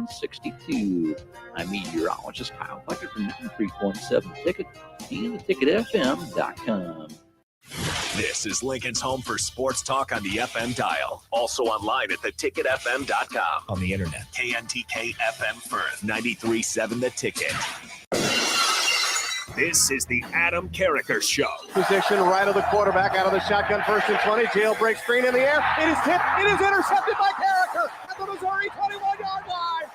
Round 62. I'm meteorologist Kyle Bucket from 93.7 Ticket and theticketfm.com. This is Lincoln's home for sports talk on the FM dial. Also online at theticketfm.com. On the internet. KNTK FM Firth, 93.7 The Ticket. This is the Adam Carriker Show. Position right of the quarterback, out of the shotgun, 1st and 20. Jailbreak screen in the air. It is tipped. It is intercepted by Carriker at the Missouri 21-yard line.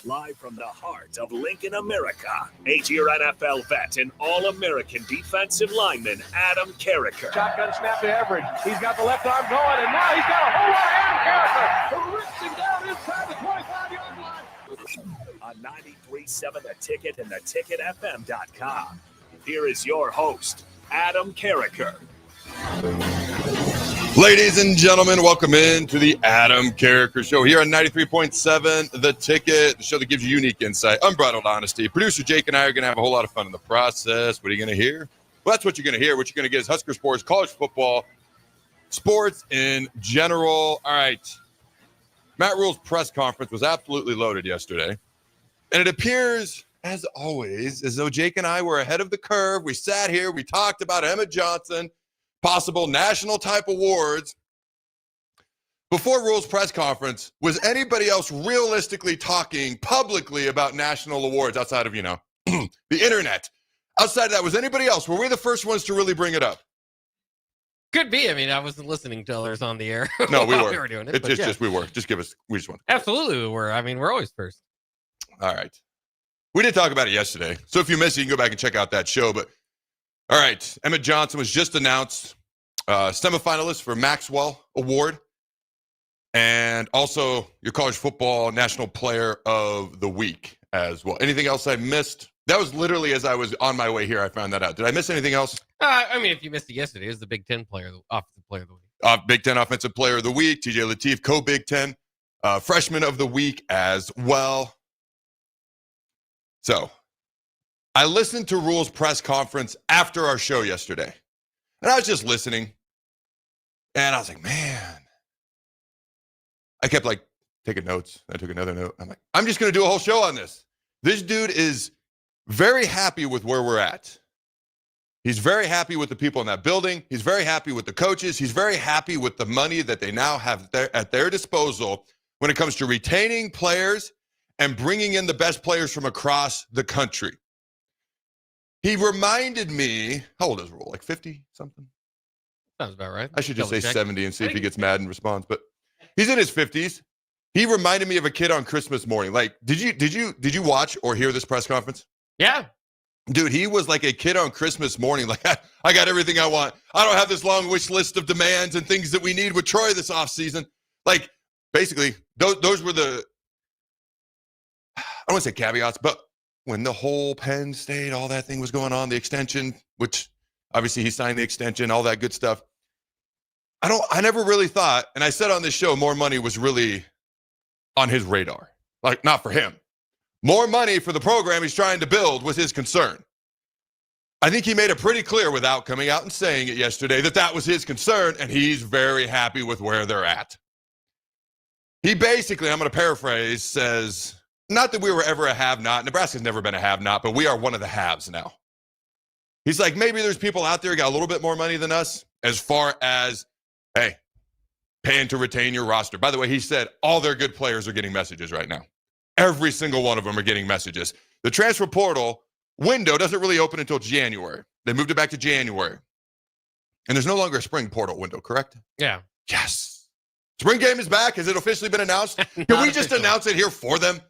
Live from the heart of Lincoln, America, 8-year NFL vet and All-American defensive lineman Adam Carriker. Shotgun snap to Everett. He's got the left arm going, and now he's got a whole lot of Adam Carriker who rips him down inside the 25-yard line. On 93.7 The Ticket and theticketfm.com. Here is your host, Adam Carriker. Ladies and gentlemen, welcome in to the Adam Carriker Show here on 93.7 The Ticket, the show that gives you unique insight, unbridled honesty. Producer Jake and I are going to have a whole lot of fun in the process. What are you going to hear? Well, that's what you're going to hear. What you're going to get is Husker sports, college football, sports in general. All right. Matt Rhule's press conference was absolutely loaded yesterday. And it appears, as always, as though Jake and I were ahead of the curve. We sat here. We talked about Emmett Johnson, possible national type awards. Before Rhule's press conference, was anybody else realistically talking publicly about national awards outside of, the internet? Outside of that, was anybody else? Were we the first ones to really bring it up? Could be. I mean, I wasn't listening till others on the air. No, we were. We were doing it. We were. Just give us, we just want. Absolutely, we were. I mean, we're always first. All right. We did talk about it yesterday. So if you missed it, you can go back and check out that show. But all right, Emmett Johnson was just announced semifinalist for Maxwell Award and also your college football national player of the week as well. Anything else I missed? That was literally as I was on my way here, I found that out. Did I miss anything else? I mean, if you missed it yesterday, it was the Big Ten offensive player of the week. Big Ten offensive player of the week, TJ Lateef, co-Big Ten freshman of the week as well. So I listened to Rhule's press conference after our show yesterday. And I was just listening. And I was like, man. I kept taking notes. I took another note. I'm like, I'm just going to do a whole show on this. This dude is very happy with where we're at. He's very happy with the people in that building. He's very happy with the coaches. He's very happy with the money that they now have at their disposal when it comes to retaining players and bringing in the best players from across the country. He reminded me, how old is Rhule? Like 50-something? Sounds about right. I should just say 70 and see if he gets mad and responds. But he's in his 50s. He reminded me of a kid on Christmas morning. Like, did you watch or hear this press conference? Yeah. Dude, he was like a kid on Christmas morning. Like, I got everything I want. I don't have this long wish list of demands and things that we need with Troy this offseason. Like, basically, those were the, I don't want to say caveats, but when the whole Penn State, all that thing was going on, the extension, which obviously he signed the extension, all that good stuff. I never really thought, and I said on this show, more money was really on his radar. Like, not for him. More money for the program he's trying to build was his concern. I think he made it pretty clear without coming out and saying it yesterday that was his concern, and he's very happy with where they're at. He basically, I'm going to paraphrase, says, not that we were ever a have-not. Nebraska's never been a have-not, but we are one of the haves now. He's like, maybe there's people out there who got a little bit more money than us as far as, hey, paying to retain your roster. By the way, he said all their good players are getting messages right now. Every single one of them are getting messages. The transfer portal window doesn't really open until January. They moved it back to January. And there's no longer a spring portal window, correct? Yeah. Yes. Spring game is back. Has it officially been announced? Can we just announce it here for them?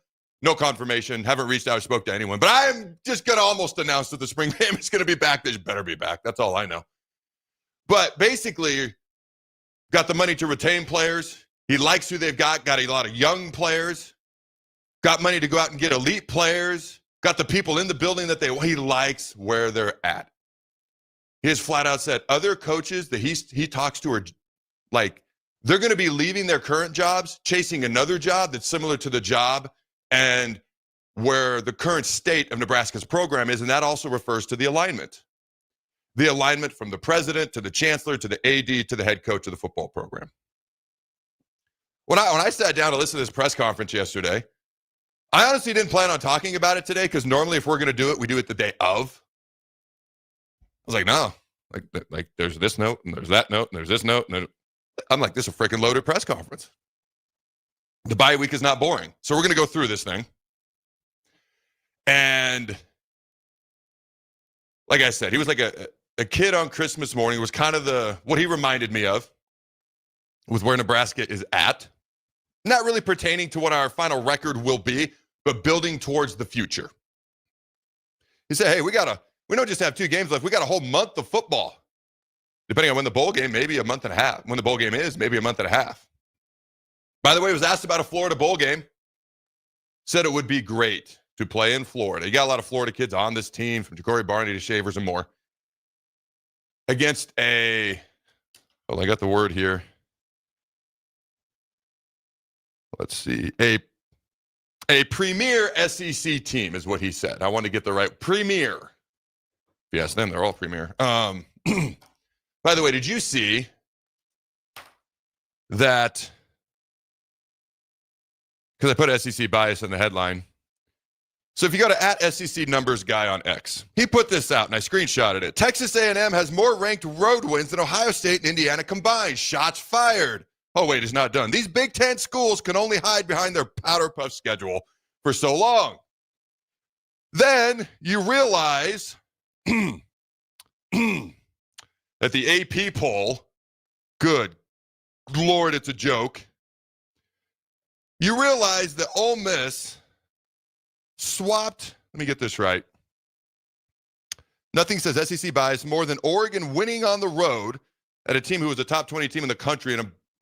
No confirmation. Haven't reached out or spoke to anyone. But I'm just going to almost announce that the spring game is going to be back. They better be back. That's all I know. But basically, got the money to retain players. He likes who they've got a lot of young players. Got money to go out and get elite players. Got the people in the building that he likes where they're at. He has flat out said other coaches that he talks to are like, they're going to be leaving their current jobs, chasing another job that's similar to the job and where the current state of Nebraska's program is, and that also refers to the alignment. The alignment from the president to the chancellor to the AD to the head coach of the football program. When I sat down to listen to this press conference yesterday, I honestly didn't plan on talking about it today because normally if we're going to do it, we do it the day of. I was like, no. Like there's this note, and there's that note, and there's this note. And I'm like, this is a freaking loaded press conference. The bye week is not boring. So we're going to go through this thing. And like I said, he was like a kid on Christmas morning. It was kind of what he reminded me of with where Nebraska is at. Not really pertaining to what our final record will be, but building towards the future. He said, hey, we don't just have 2 games left. We got a whole month of football. Depending on when the bowl game, maybe a month and a half. When the bowl game is, maybe a month and a half. By the way, he was asked about a Florida bowl game. Said it would be great to play in Florida. You got a lot of Florida kids on this team, from Ja'Cory Barney to Shavers and more. Against I got the word here. Let's see. A premier SEC team is what he said. I want to get the right premier. If you ask them, they're all premier. By the way, did you see that? Because I put SEC bias in the headline. So if you go to @SEC Numbers Guy on X, he put this out, and I screenshotted it. Texas A&M has more ranked road wins than Ohio State and Indiana combined. Shots fired. Oh, wait, it's not done. These Big Ten schools can only hide behind their powder puff schedule for so long. Then you realize that the AP poll, good Lord, it's a joke. You realize that Ole Miss swapped, let me get this right. Nothing says SEC bias more than Oregon winning on the road at a team who was a top 20 team in the country in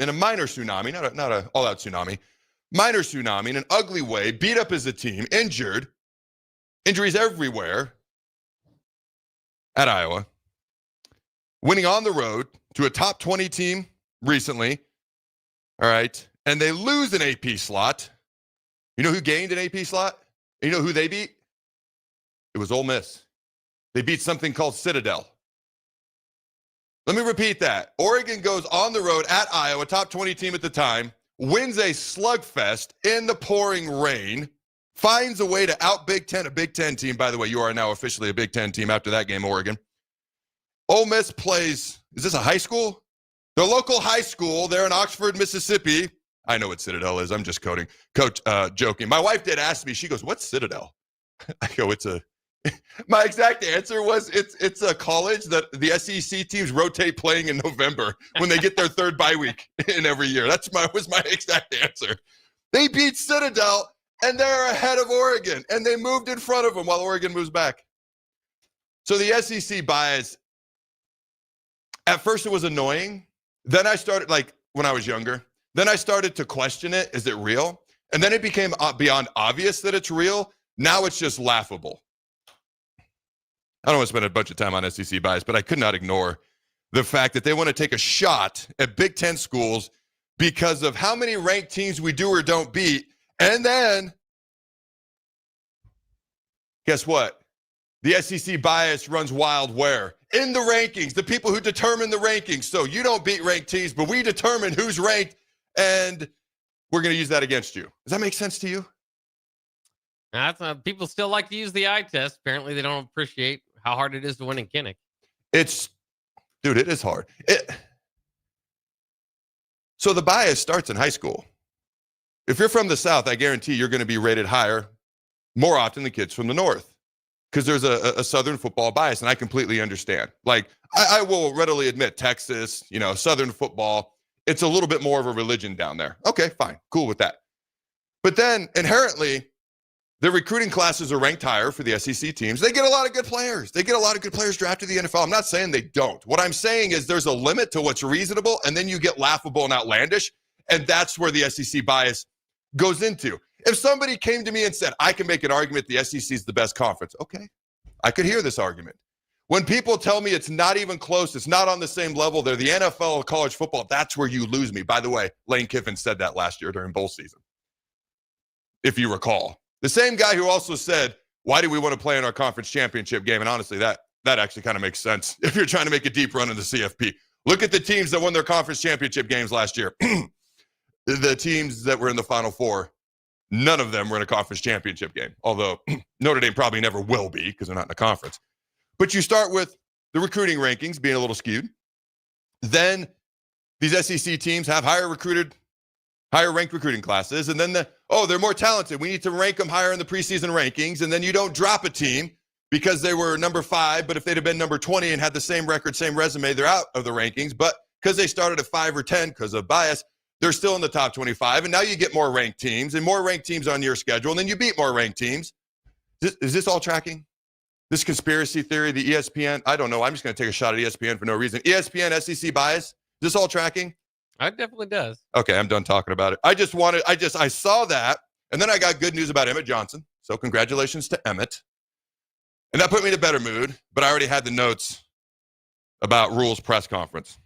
a minor tsunami, not a all-out tsunami, minor tsunami in an ugly way, beat up as a team, injured, injuries everywhere at Iowa, winning on the road to a top 20 team recently, all right, and they lose an AP slot. You know who gained an AP slot? You know who they beat? It was Ole Miss. They beat something called Citadel. Let me repeat that. Oregon goes on the road at Iowa, top 20 team at the time, wins a slugfest in the pouring rain, finds a way to out Big Ten, a Big Ten team. By the way, you are now officially a Big Ten team after that game, Oregon. Ole Miss plays, is this a high school? The local high school. They're in Oxford, Mississippi. I know what Citadel is. I'm just joking. My wife did ask me, she goes, what's Citadel? I go, my exact answer was it's a college that the SEC teams rotate playing in November when they get their third bye week in every year. Was my exact answer. They beat Citadel and they're ahead of Oregon and they moved in front of them while Oregon moves back. So the SEC bias, at first it was annoying. Then I started, like when I was younger, then I started to question it. Is it real? And then it became beyond obvious that it's real. Now it's just laughable. I don't want to spend a bunch of time on SEC bias, but I could not ignore the fact that they want to take a shot at Big Ten schools because of how many ranked teams we do or don't beat. And then, guess what? The SEC bias runs wild where? In the rankings, the people who determine the rankings. So you don't beat ranked teams, but we determine who's ranked, and we're going to use that against you. Does that make sense to you? People still like to use the eye test. Apparently, they don't appreciate how hard it is to win in Kinnick. It is hard. So the bias starts in high school. If you're from the South, I guarantee you're going to be rated higher more often than kids from the North because there's a Southern football bias, and I completely understand. Like, I will readily admit Texas, Southern football, it's a little bit more of a religion down there. Okay, fine, cool with that. But then inherently, the recruiting classes are ranked higher for the SEC teams. They get a lot of good players. They get a lot of good players drafted to the NFL. I'm not saying they don't. What I'm saying is there's a limit to what's reasonable, and then you get laughable and outlandish, and that's where the SEC bias goes into. If somebody came to me and said, I can make an argument the SEC is the best conference, okay, I could hear this argument. When people tell me it's not even close, it's not on the same level, they're the NFL of college football, that's where you lose me. By the way, Lane Kiffin said that last year during bowl season, if you recall. The same guy who also said, why do we want to play in our conference championship game? And honestly, that actually kind of makes sense if you're trying to make a deep run in the CFP. Look at the teams that won their conference championship games last year. The teams that were in the Final Four None of them were in a conference championship game, although Notre Dame probably never will be because they're not in a conference. But you start with the recruiting rankings being a little skewed. Then these SEC teams have higher ranked recruiting classes. And then they're more talented. We need to rank them higher in the preseason rankings. And then you don't drop a team because they were number 5. But if they'd have been number 20 and had the same record, same resume, they're out of the rankings. But because they started at 5 or 10 because of bias, they're still in the top 25. And now you get more ranked teams and more ranked teams on your schedule. And then you beat more ranked teams. Is this all tracking? This conspiracy theory, the ESPN, I don't know. I'm just going to take a shot at ESPN for no reason. ESPN, SEC bias, is this all tracking? It definitely does. Okay, I'm done talking about it. I saw that, and then I got good news about Emmett Johnson. So congratulations to Emmett. And that put me in a better mood, but I already had the notes about Rhule's press conference.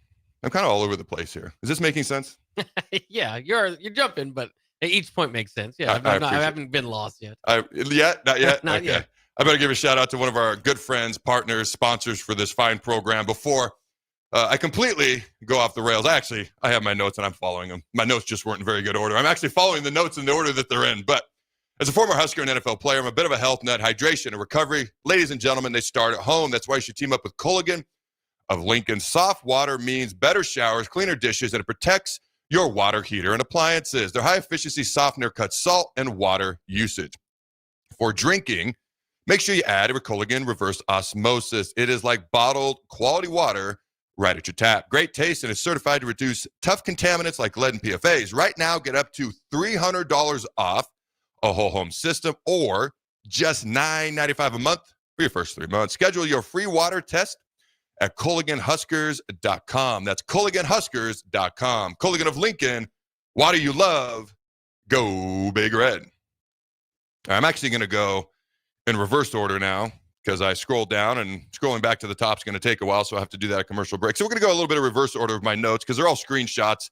I'm kind of all over the place here. Is this making sense? Yeah, you're jumping, but each point makes sense. Yeah, I haven't been lost yet. Not yet? Not okay. yet. I better give a shout out to one of our good friends, partners, sponsors for this fine program before I completely go off the rails. Actually, I have my notes and I'm following them. My notes just weren't in very good order. I'm actually following the notes in the order that they're in. But as a former Husker and NFL player, I'm a bit of a health nut. Hydration and recovery. Ladies and gentlemen, they start at home. That's why you should team up with Culligan of Lincoln. Soft water means better showers, cleaner dishes, and it protects your water heater and appliances. Their high-efficiency softener cuts salt and water usage. For drinking, make sure you add a Culligan reverse osmosis. It is like bottled quality water right at your tap. Great taste, and it's certified to reduce tough contaminants like lead and PFAs. Right now, get up to $300 off a whole home system or just $9.95 a month for your first 3 months. Schedule your free water test at CulliganHuskers.com. That's CulliganHuskers.com. Culligan of Lincoln, water you love, go Big Red. I'm actually going to go in reverse order now because I scrolled down, and scrolling back to the top is going to take a while, so I have to do that at commercial break. So we're going to go a little bit of reverse order of my notes because they're all screenshots.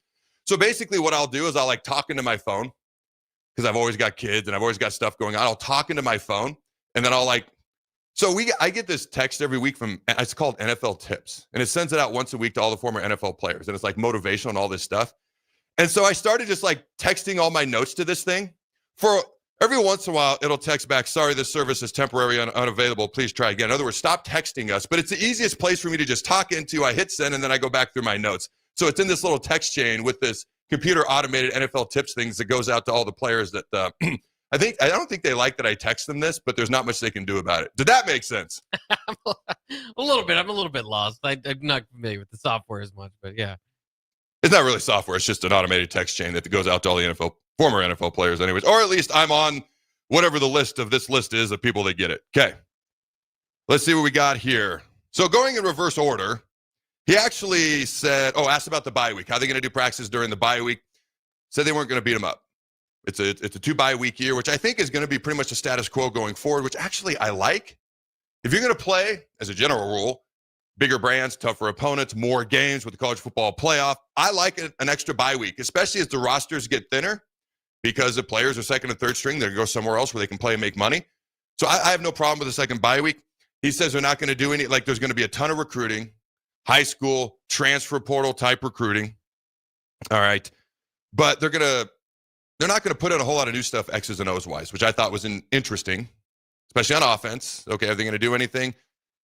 So basically what I'll do is I'll talk into my phone because I've always got kids and I've always got stuff going on. I'll talk into my phone, and then I'll I get this text every week from, it's called NFL Tips, and it sends it out once a week to all the former NFL players, and it's motivational and all this stuff. And so I started just texting all my notes to this thing. For every once in a while, it'll text back, sorry, this service is temporarily unavailable. Please try again. In other words, stop texting us. But it's the easiest place for me to just talk into. I hit send, and then I go back through my notes. So it's in this little text chain with this computer automated NFL Tips things that goes out to all the players that I don't think they like that I text them this, but there's not much they can do about it. Did that make sense? A little bit. I'm a little bit lost. I'm not familiar with the software as much, but yeah. It's not really software. It's just an automated text chain that goes out to all the former NFL players anyways. Or at least I'm on whatever the list of this list is of people that get it. Okay. Let's see what we got here. So going in reverse order, he actually asked about the bye week. How are they going to do practices during the bye week? Said they weren't going to beat them up. It's a 2-bye week year, which I think is going to be pretty much the status quo going forward, which actually I like. If you're going to play, as a general rule, bigger brands, tougher opponents, more games with the college football playoff, I like an extra bye week, especially as the rosters get thinner because the players are second and third string. They're going to go somewhere else where they can play and make money. So I have no problem with a second bye week. He says they're not going to do any, there's going to be a ton of recruiting, high school, transfer portal type recruiting. All right. But they're not going to put in a whole lot of new stuff, X's and O's wise, which I thought was interesting, especially on offense. Okay, are they going to do anything?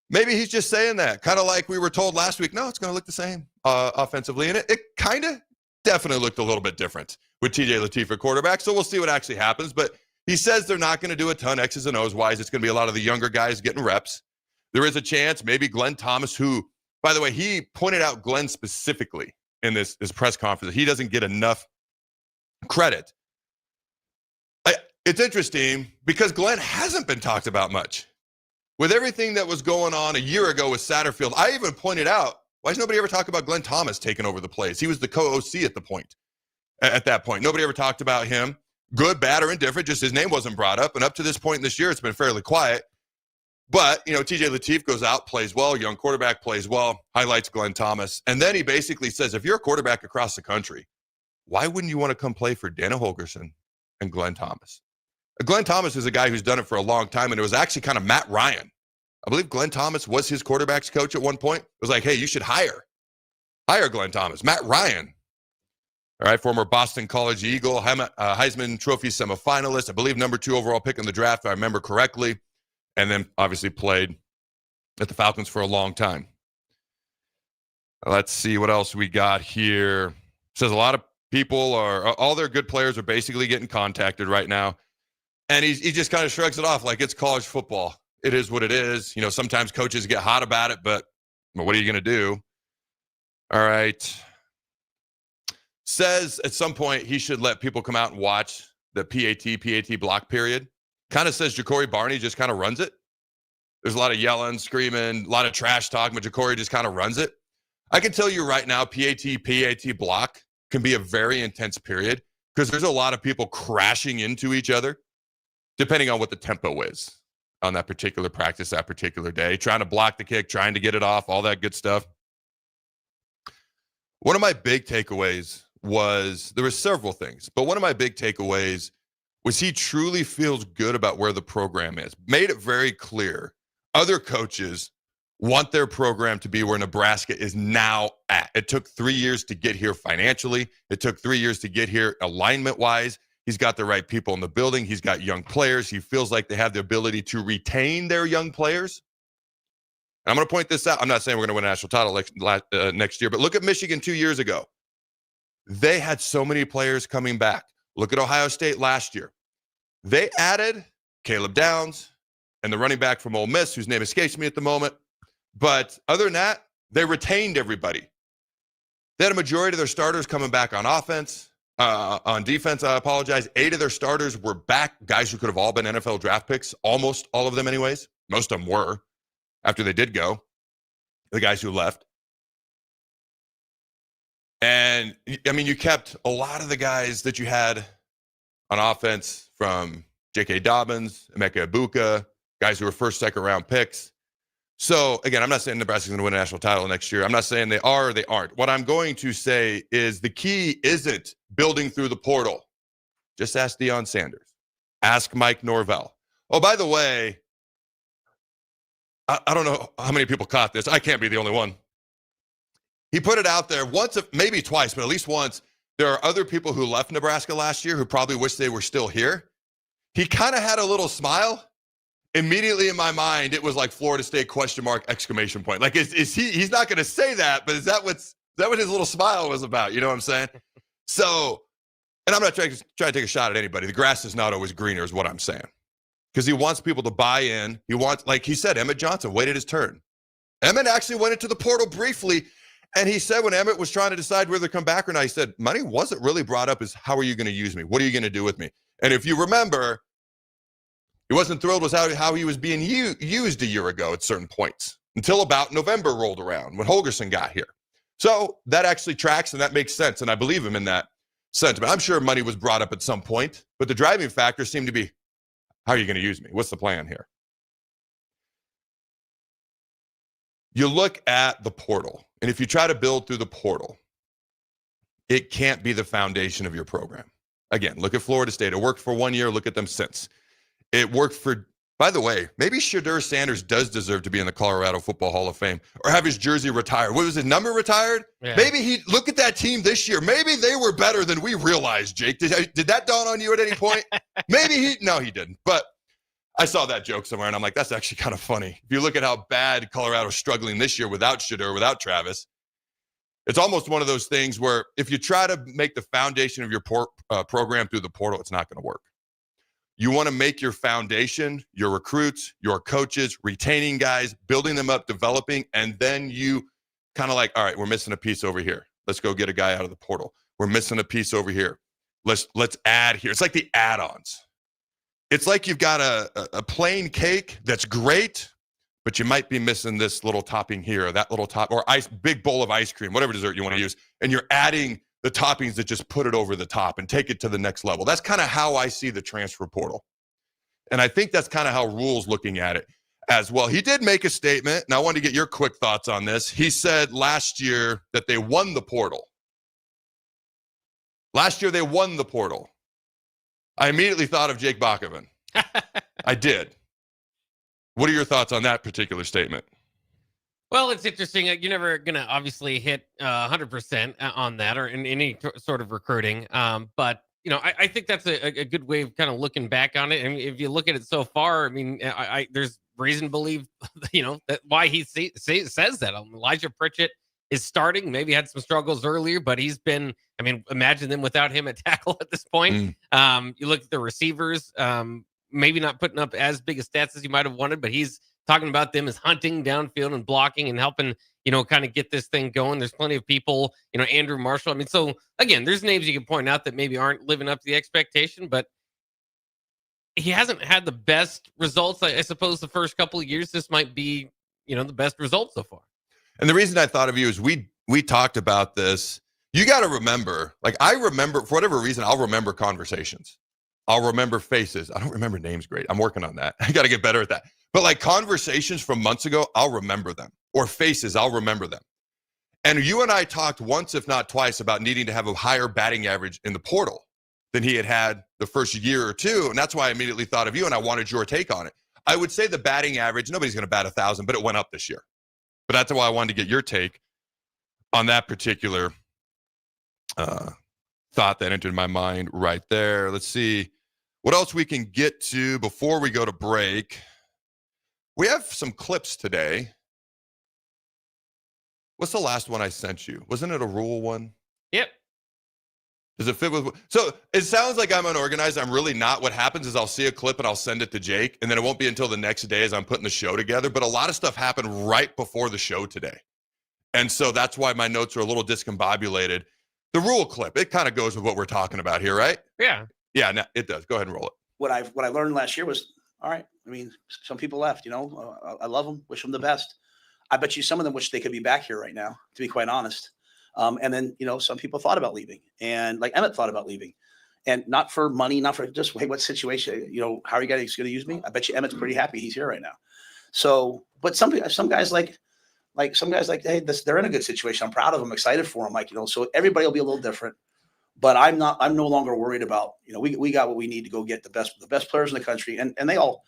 Maybe he's just saying that, kind of like we were told last week. No, it's going to look the same offensively. And it kind of definitely looked a little bit different with TJ Lateef at quarterback. So we'll see what actually happens. But he says they're not going to do a ton X's and O's wise. It's going to be a lot of the younger guys getting reps. There is a chance maybe Glenn Thomas, who, by the way, he pointed out Glenn specifically in this press conference. He doesn't get enough credit. It's interesting because Glenn hasn't been talked about much. With everything that was going on a year ago with Satterfield, I even pointed out, why does nobody ever talk about Glenn Thomas taking over the plays? He was the co-OC at that point. Nobody ever talked about him, good, bad, or indifferent, just his name wasn't brought up. And up to this point in this year, it's been fairly quiet. But, TJ Lateef goes out, plays well, young quarterback plays well, highlights Glenn Thomas. And then he basically says, if you're a quarterback across the country, why wouldn't you want to come play for Dana Holgorsen and Glenn Thomas? Glenn Thomas is a guy who's done it for a long time, and it was actually kind of Matt Ryan. I believe Glenn Thomas was his quarterback's coach at one point. It was like, hey, you should hire Glenn Thomas. Matt Ryan. All right, former Boston College Eagle, Heisman Trophy semifinalist, I believe number 2 overall pick in the draft, if I remember correctly, and then obviously played at the Falcons for a long time. Let's see what else we got here. It says a lot of people all their good players are basically getting contacted right now. And he just kind of shrugs it off like it's college football. It is what it is. You know, sometimes coaches get hot about it, but what are you going to do? All right. Says at some point he should let people come out and watch the PAT block period. Kind of says Ja'Cory Barney just kind of runs it. There's a lot of yelling, screaming, a lot of trash talk, but Ja'Cory just kind of runs it. I can tell you right now, PAT block can be a very intense period because there's a lot of people crashing into each other, depending on what the tempo is on that particular practice, that particular day, trying to block the kick, trying to get it off, all that good stuff. One of my big takeaways was, there were several things, but one of my big takeaways was he truly feels good about where the program is. Made it very clear. Other coaches want their program to be where Nebraska is now at. It took 3 years to get here financially. It took 3 years to get here alignment-wise. He's got the right people in the building. He's got young players. He feels like they have the ability to retain their young players. I'm going to point this out. I'm not saying we're going to win a national title next year, but look at Michigan 2 years ago. They had so many players coming back. Look at Ohio State last year. They added Caleb Downs and the running back from Ole Miss, whose name escapes me at the moment. But other than that, they retained everybody. They had a majority of their starters coming back on offense. On defense, I apologize. 8 of their starters were back, guys who could have all been NFL draft picks, almost all of them anyways. Most of them were, after they did go, the guys who left. And, I mean, you kept a lot of the guys that you had on offense, from J.K. Dobbins, Emeka Egbuka, guys who were first, second round picks. So, again, I'm not saying Nebraska's going to win a national title next year. I'm not saying they are or they aren't. What I'm going to say is the key isn't building through the portal. Just ask Deion Sanders. Ask Mike Norvell. Oh, by the way, I don't know how many people caught this. I can't be the only one. He put it out there once, maybe twice, but at least once. There are other people who left Nebraska last year who probably wish they were still here. He kind of had a little smile. Immediately in my mind, it was like Florida State ? Exclamation point. Like, is he? He's not going to say that, but is that what his little smile was about? You know what I'm saying? So, and I'm not trying to take a shot at anybody. The grass is not always greener, is what I'm saying, because he wants people to buy in. He wants, like he said, Emmett Johnson waited his turn. Emmett actually went into the portal briefly, and he said when Emmett was trying to decide whether to come back or not, he said, money wasn't really brought up as how are you going to use me? What are you going to do with me? And if you remember, he wasn't thrilled with how he was being used a year ago at certain points, until about November rolled around when Holgorsen got here. So that actually tracks, and that makes sense, and I believe him in that sentiment. I'm sure money was brought up at some point, but the driving factor seemed to be, how are you going to use me? What's the plan here? You look at the portal, and if you try to build through the portal, it can't be the foundation of your program. Again, look at Florida State. It worked for 1 year. Look at them since. It worked for, by the way, maybe Shedeur Sanders does deserve to be in the Colorado Football Hall of Fame or have his jersey retired. What was his number retired? Yeah. Maybe look at that team this year. Maybe they were better than we realized, Jake. Did that dawn on you at any point? No, he didn't. But I saw that joke somewhere, and I'm like, that's actually kind of funny. If you look at how bad Colorado's struggling this year without Shedeur, without Travis, it's almost one of those things where if you try to make the foundation of your program through the portal, it's not going to work. You want to make your foundation, your recruits, your coaches, retaining guys, building them up, developing, and then you kind of like, all right, we're missing a piece over here. Let's go get a guy out of the portal. We're missing a piece over here. Let's add here. It's like the add-ons. It's like you've got a plain cake that's great, but you might be missing this little topping here, or that little top, or big bowl of ice cream, whatever dessert you want to use, and you're adding the toppings that just put it over the top and take it to the next level. That's kind of how I see the transfer portal. And I think that's kind of how Rhule's looking at it as well. He did make a statement, and I wanted to get your quick thoughts on this. He said last year that they won the portal. Last year they won the portal. I immediately thought of Jake Bachman. I did. What are your thoughts on that particular statement? Well, it's interesting. You're never going to obviously hit 100% on that or in any sort of recruiting. But, I think that's a good way of kind of looking back on it. And if you look at it so far, I mean, there's reason to believe, that why he says that. Elijah Pritchett is starting, maybe had some struggles earlier, but he's been, imagine them without him at tackle at this point. You look at the receivers, maybe not putting up as big a stats as you might have wanted, but he's talking about them as hunting downfield and blocking and helping, kind of get this thing going. There's plenty of people, Andrew Marshall. So again, there's names you can point out that maybe aren't living up to the expectation, but he hasn't had the best results. I suppose the first couple of years, this might be, the best results so far. And the reason I thought of you is we talked about this. You got to remember, I remember, for whatever reason, I'll remember conversations. I'll remember faces. I don't remember names great. I'm working on that. I got to get better at that. But conversations from months ago, I'll remember them. Or faces, I'll remember them. And you and I talked once, if not twice, about needing to have a higher batting average in the portal than he had the first year or two. And that's why I immediately thought of you, and I wanted your take on it. I would say the batting average, nobody's going to bat 1,000, but it went up this year. But that's why I wanted to get your take on that particular thought that entered my mind right there. Let's see what else we can get to before we go to break. We have some clips today. What's the last one I sent you? Wasn't it a Rhule one? Yep. Does it fit with? So it sounds like I'm unorganized. I'm really not. What happens is I'll see a clip and I'll send it to Jake, and then it won't be until the next day as I'm putting the show together. But a lot of stuff happened right before the show today. And so that's why my notes are a little discombobulated. The Rhule clip, it kind of goes with what we're talking about here, right? Yeah. Yeah, no, it does. Go ahead and roll it. What I learned last year was, all right, some people left, I love them, wish them the best. I bet you some of them wish they could be back here right now, to be quite honest. And then, some people thought about leaving, and like Emmett thought about leaving, and not for money, not for just, hey, what situation, how are you guys going to use me? I bet you Emmett's pretty happy he's here right now. So, but some guys like some guys like, hey, they're in a good situation. I'm proud of them, excited for them. So everybody will be a little different, but I'm no longer worried about, we got what we need to go get the best players in the country. And they all,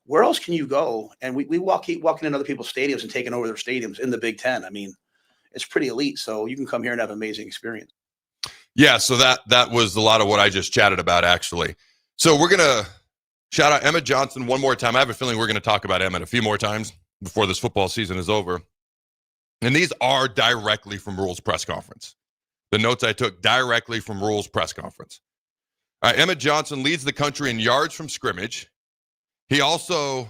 where else can you go? And we keep walking in other people's stadiums and taking over their stadiums in the Big Ten. It's pretty elite. So you can come here and have an amazing experience. Yeah. So that was a lot of what I just chatted about, actually. So we're going to shout out Emmett Johnson one more time. I have a feeling we're going to talk about Emmett a few more times before this football season is over. And these are directly from Rhule's press conference. The notes I took directly from Rhule's press conference. All right, Emmett Johnson leads the country in yards from scrimmage. He also,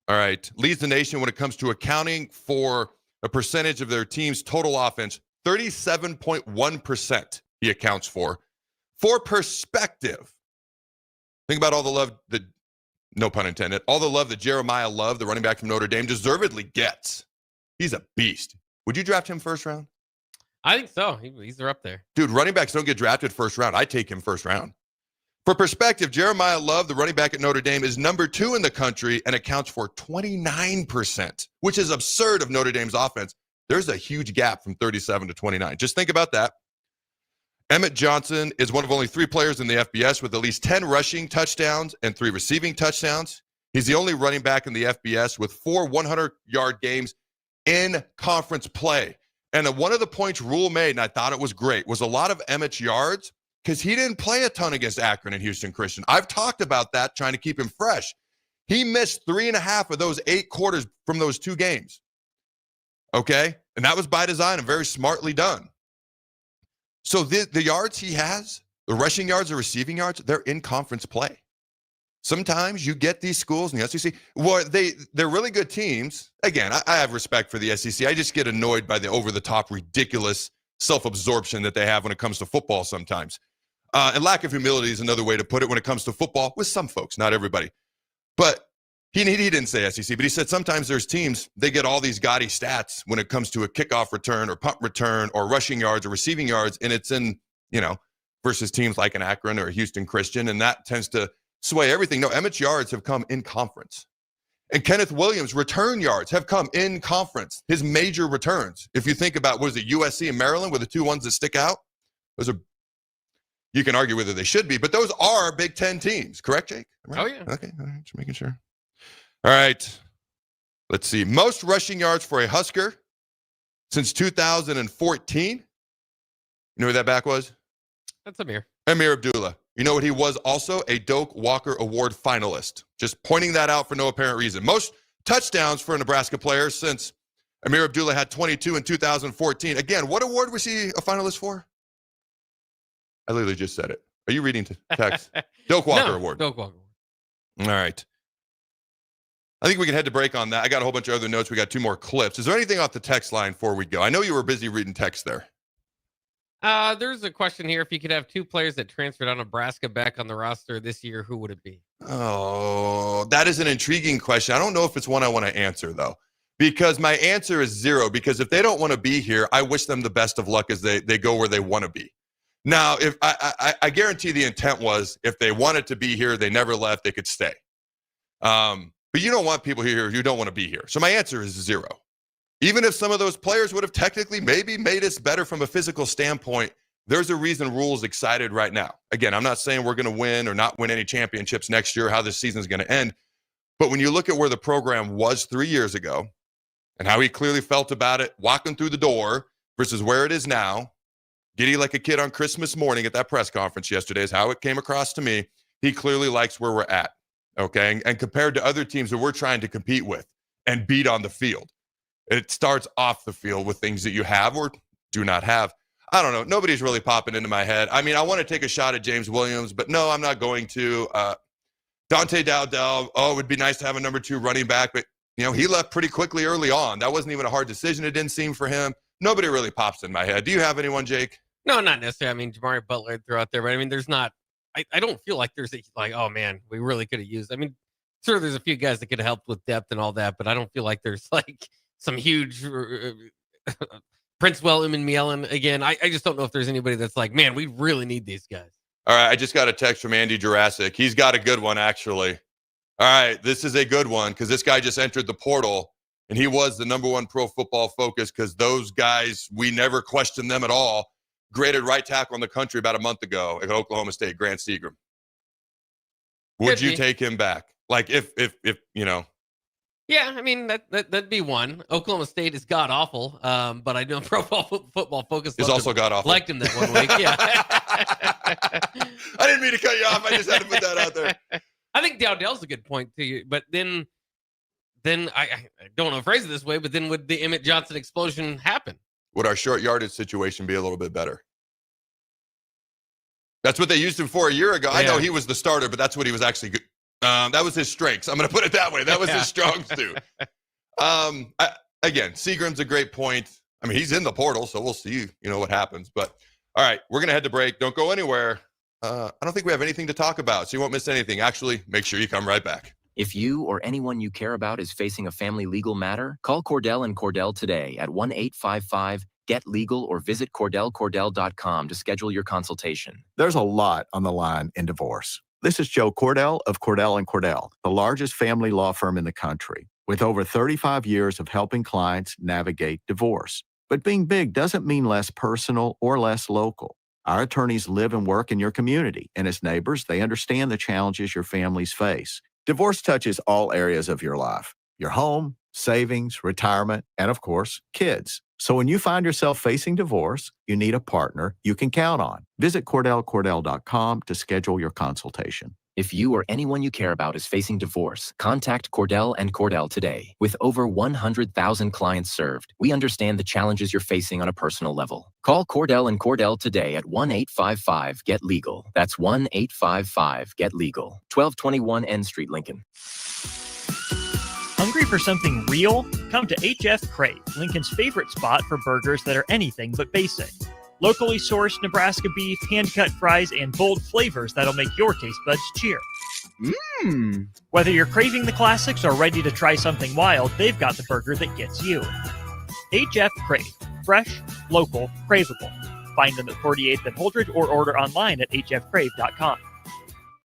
leads the nation when it comes to accounting for a percentage of their team's total offense. 37.1% he accounts for. For perspective, think about all the love that, no pun intended, all the love that Jeremiah Love, the running back from Notre Dame, deservedly gets. He's a beast. Would you draft him first round? I think so. He's up there. Dude, running backs don't get drafted first round. I take him first round. For perspective, Jeremiah Love, the running back at Notre Dame, is number 2 in the country and accounts for 29%, which is absurd of Notre Dame's offense. There's a huge gap from 37 to 29. Just think about that. Emmett Johnson is one of only 3 players in the FBS with at least 10 rushing touchdowns and 3 receiving touchdowns. He's the only running back in the FBS with 4 100-yard games in conference play. And one of the points Rhule made, and I thought it was great, was a lot of Emmett's yards because he didn't play a ton against Akron and Houston Christian. I've talked about that, trying to keep him fresh. He missed 3.5 of those 8 quarters from those 2 games. Okay? And that was by design and very smartly done. So the yards he has, the rushing yards, the receiving yards, they're in conference play. Sometimes you get these schools in the SEC. Well, they're really good teams. Again, I have respect for the SEC. I just get annoyed by the over-the-top, ridiculous self-absorption that they have when it comes to football sometimes. And lack of humility is another way to put it when it comes to football with some folks, not everybody. But he didn't say SEC, but he said sometimes there's teams, they get all these gaudy stats when it comes to a kickoff return or punt return or rushing yards or receiving yards, and it's in, versus teams like an Akron or a Houston Christian, and that tends to sway everything. No, Emmett's yards have come in conference. And Kenneth Williams' return yards have come in conference, his major returns. If you think about, what is it, USC and Maryland were the 2 ones that stick out? Those are, you can argue whether they should be, but those are Big Ten teams, correct, Jake? Right? Oh, yeah. Okay, all right, just making sure. All right. Let's see. Most rushing yards for a Husker since 2014. You know who that back was? That's Amir. Amir Abdullah. You know what he was also? A Doak Walker Award finalist. Just pointing that out for no apparent reason. Most touchdowns for a Nebraska player since Amir Abdullah had 22 in 2014. Again, what award was he a finalist for? I literally just said it. Are you reading text? Doak Walker Award. Doak Walker. All right. I think we can head to break on that. I got a whole bunch of other notes. We got 2 more clips. Is there anything off the text line before we go? I know you were busy reading text there. There's a question here. If you could have 2 players that transferred out of Nebraska back on the roster this year, who would it be? Oh, that is an intriguing question. I don't know if it's one I want to answer, though, because my answer is 0. Because if they don't want to be here, I wish them the best of luck as they go where they want to be. Now, if I guarantee the intent was if they wanted to be here, they never left, they could stay. But you don't want people here who don't want to be here. So my answer is 0. Even if some of those players would have technically maybe made us better from a physical standpoint, there's a reason Rhule's excited right now. Again, I'm not saying we're going to win or not win any championships next year, how this season's going to end. But when you look at where the program was 3 years ago and how he clearly felt about it walking through the door versus where it is now, giddy like a kid on Christmas morning at that press conference yesterday is how it came across to me. He clearly likes where we're at, okay? And compared to other teams that we're trying to compete with and beat on the field, it starts off the field with things that you have or do not have. I don't know. Nobody's really popping into my head. I mean, I want to take a shot at James Williams, but no, I'm not going to. Dante Dowdell, it would be nice to have a number 2 running back, but, he left pretty quickly early on. That wasn't even a hard decision. It didn't seem for him. Nobody really pops in my head. Do you have anyone, Jake? No, not necessarily. I mean, Jamari Butler threw out there, but I mean, there's not. I don't feel like there's oh man, we really could have used. I mean, sure, there's a few guys that could have helped with depth and all that, but I don't feel like there's some huge Prince William and Mielen again. I just don't know if there's anybody that's man, we really need these guys. All right, I just got a text from Andy Jurassic. He's got a good one, actually. All right, this is a good one because this guy just entered the portal, and he was the number 1 Pro Football Focus because those guys, we never questioned them at all. Graded right tackle in the country about a month ago at Oklahoma State, Grant Seagram. Would you take him back? If Yeah, I mean that'd be one. Oklahoma State is god awful, but I know Pro Football Focus is also god awful. Liked him that 1 week. Yeah, I didn't mean to cut you off. I just had to put that out there. I think Dowdell's a good point to you, but then I don't know if I phrase it this way, but then would the Emmett Johnson explosion happen? Would our short yardage situation be a little bit better? That's what they used him for a year ago. Yeah. I know he was the starter, but that's what he was actually good. That was his strengths. I'm going to put it that way. That was his strong suit. Again, Seagram's a great point. I mean, he's in the portal, so we'll see, what happens. But all right, we're going to head to break. Don't go anywhere. I don't think we have anything to talk about, so you won't miss anything. Actually, make sure you come right back. If you or anyone you care about is facing a family legal matter, call Cordell & Cordell today at 1-855-GET-LEGAL or visit CordellCordell.com to schedule your consultation. There's a lot on the line in divorce. This is Joe Cordell of Cordell & Cordell, the largest family law firm in the country, with over 35 years of helping clients navigate divorce. But being big doesn't mean less personal or less local. Our attorneys live and work in your community, and as neighbors, they understand the challenges your families face. Divorce touches all areas of your life: your home, savings, retirement, and of course, kids. So when you find yourself facing divorce, you need a partner you can count on. Visit CordellCordell.com to schedule your consultation. If you or anyone you care about is facing divorce, contact Cordell & Cordell today. With over 100,000 clients served, we understand the challenges you're facing on a personal level. Call Cordell & Cordell today at 1-855-GET-LEGAL. That's 1-855-GET-LEGAL. 1221 N Street, Lincoln. Hungry for something real? Come to HF Crave, Lincoln's favorite spot for burgers that are anything but basic. Locally sourced Nebraska beef, hand-cut fries, and bold flavors that'll make your taste buds cheer. Mmm. Whether you're craving the classics or ready to try something wild, they've got the burger that gets you. HF Crave. Fresh, local, craveable. Find them at 48th and Holdridge or order online at hfcrave.com.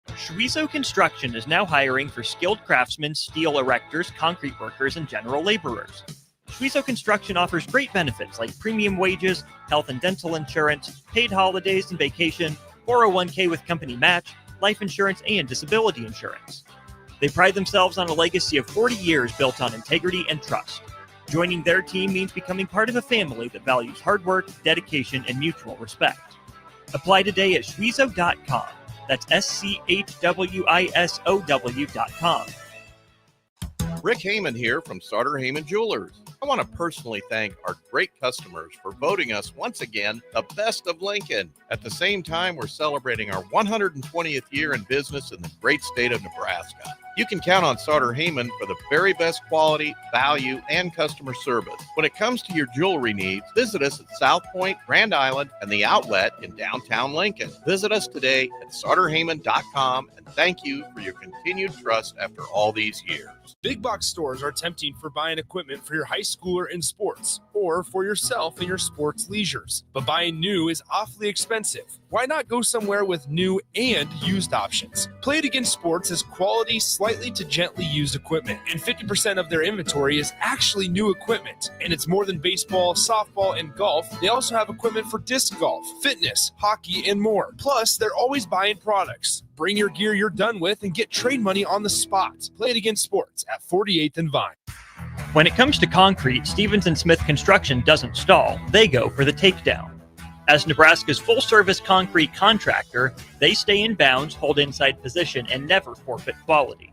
Shuizo Construction is now hiring for skilled craftsmen, steel erectors, concrete workers, and general laborers. Shuizo Construction offers great benefits like premium wages, health and dental insurance, paid holidays and vacation, 401k with company match, life insurance, and disability insurance. They pride themselves on a legacy of 40 years built on integrity and trust. Joining their team means becoming part of a family that values hard work, dedication, and mutual respect. Apply today at schwizow.com. That's SCHWISOW.com. Rick Heyman here from Sauter Heyman Jewelers. I want to personally thank our great customers for voting us once again the best of Lincoln. At the same time, we're celebrating our 120th year in business in the great state of Nebraska. You can count on Sauter Heyman for the very best quality, value, and customer service. When it comes to your jewelry needs, visit us at South Point, Grand Island, and the Outlet in downtown Lincoln. Visit us today at sauterheyman.com, and thank you for your continued trust after all these years. Big box stores are tempting for buying equipment for your high schooler in sports or for yourself in your sports leisures. But buying new is awfully expensive. Why not go somewhere with new and used options? Play It Again Sports has quality, slightly to gently used equipment, and 50% of their inventory is actually new equipment. And it's more than baseball, softball, and golf. They also have equipment for disc golf, fitness, hockey, and more. Plus, they're always buying products. Bring your gear you're done with and get trade money on the spot. Play It Again Sports at 48th and Vine. When it comes to concrete, Stevens & Smith Construction doesn't stall. They go for the takedown. As Nebraska's full-service concrete contractor, they stay in bounds, hold inside position, and never forfeit quality.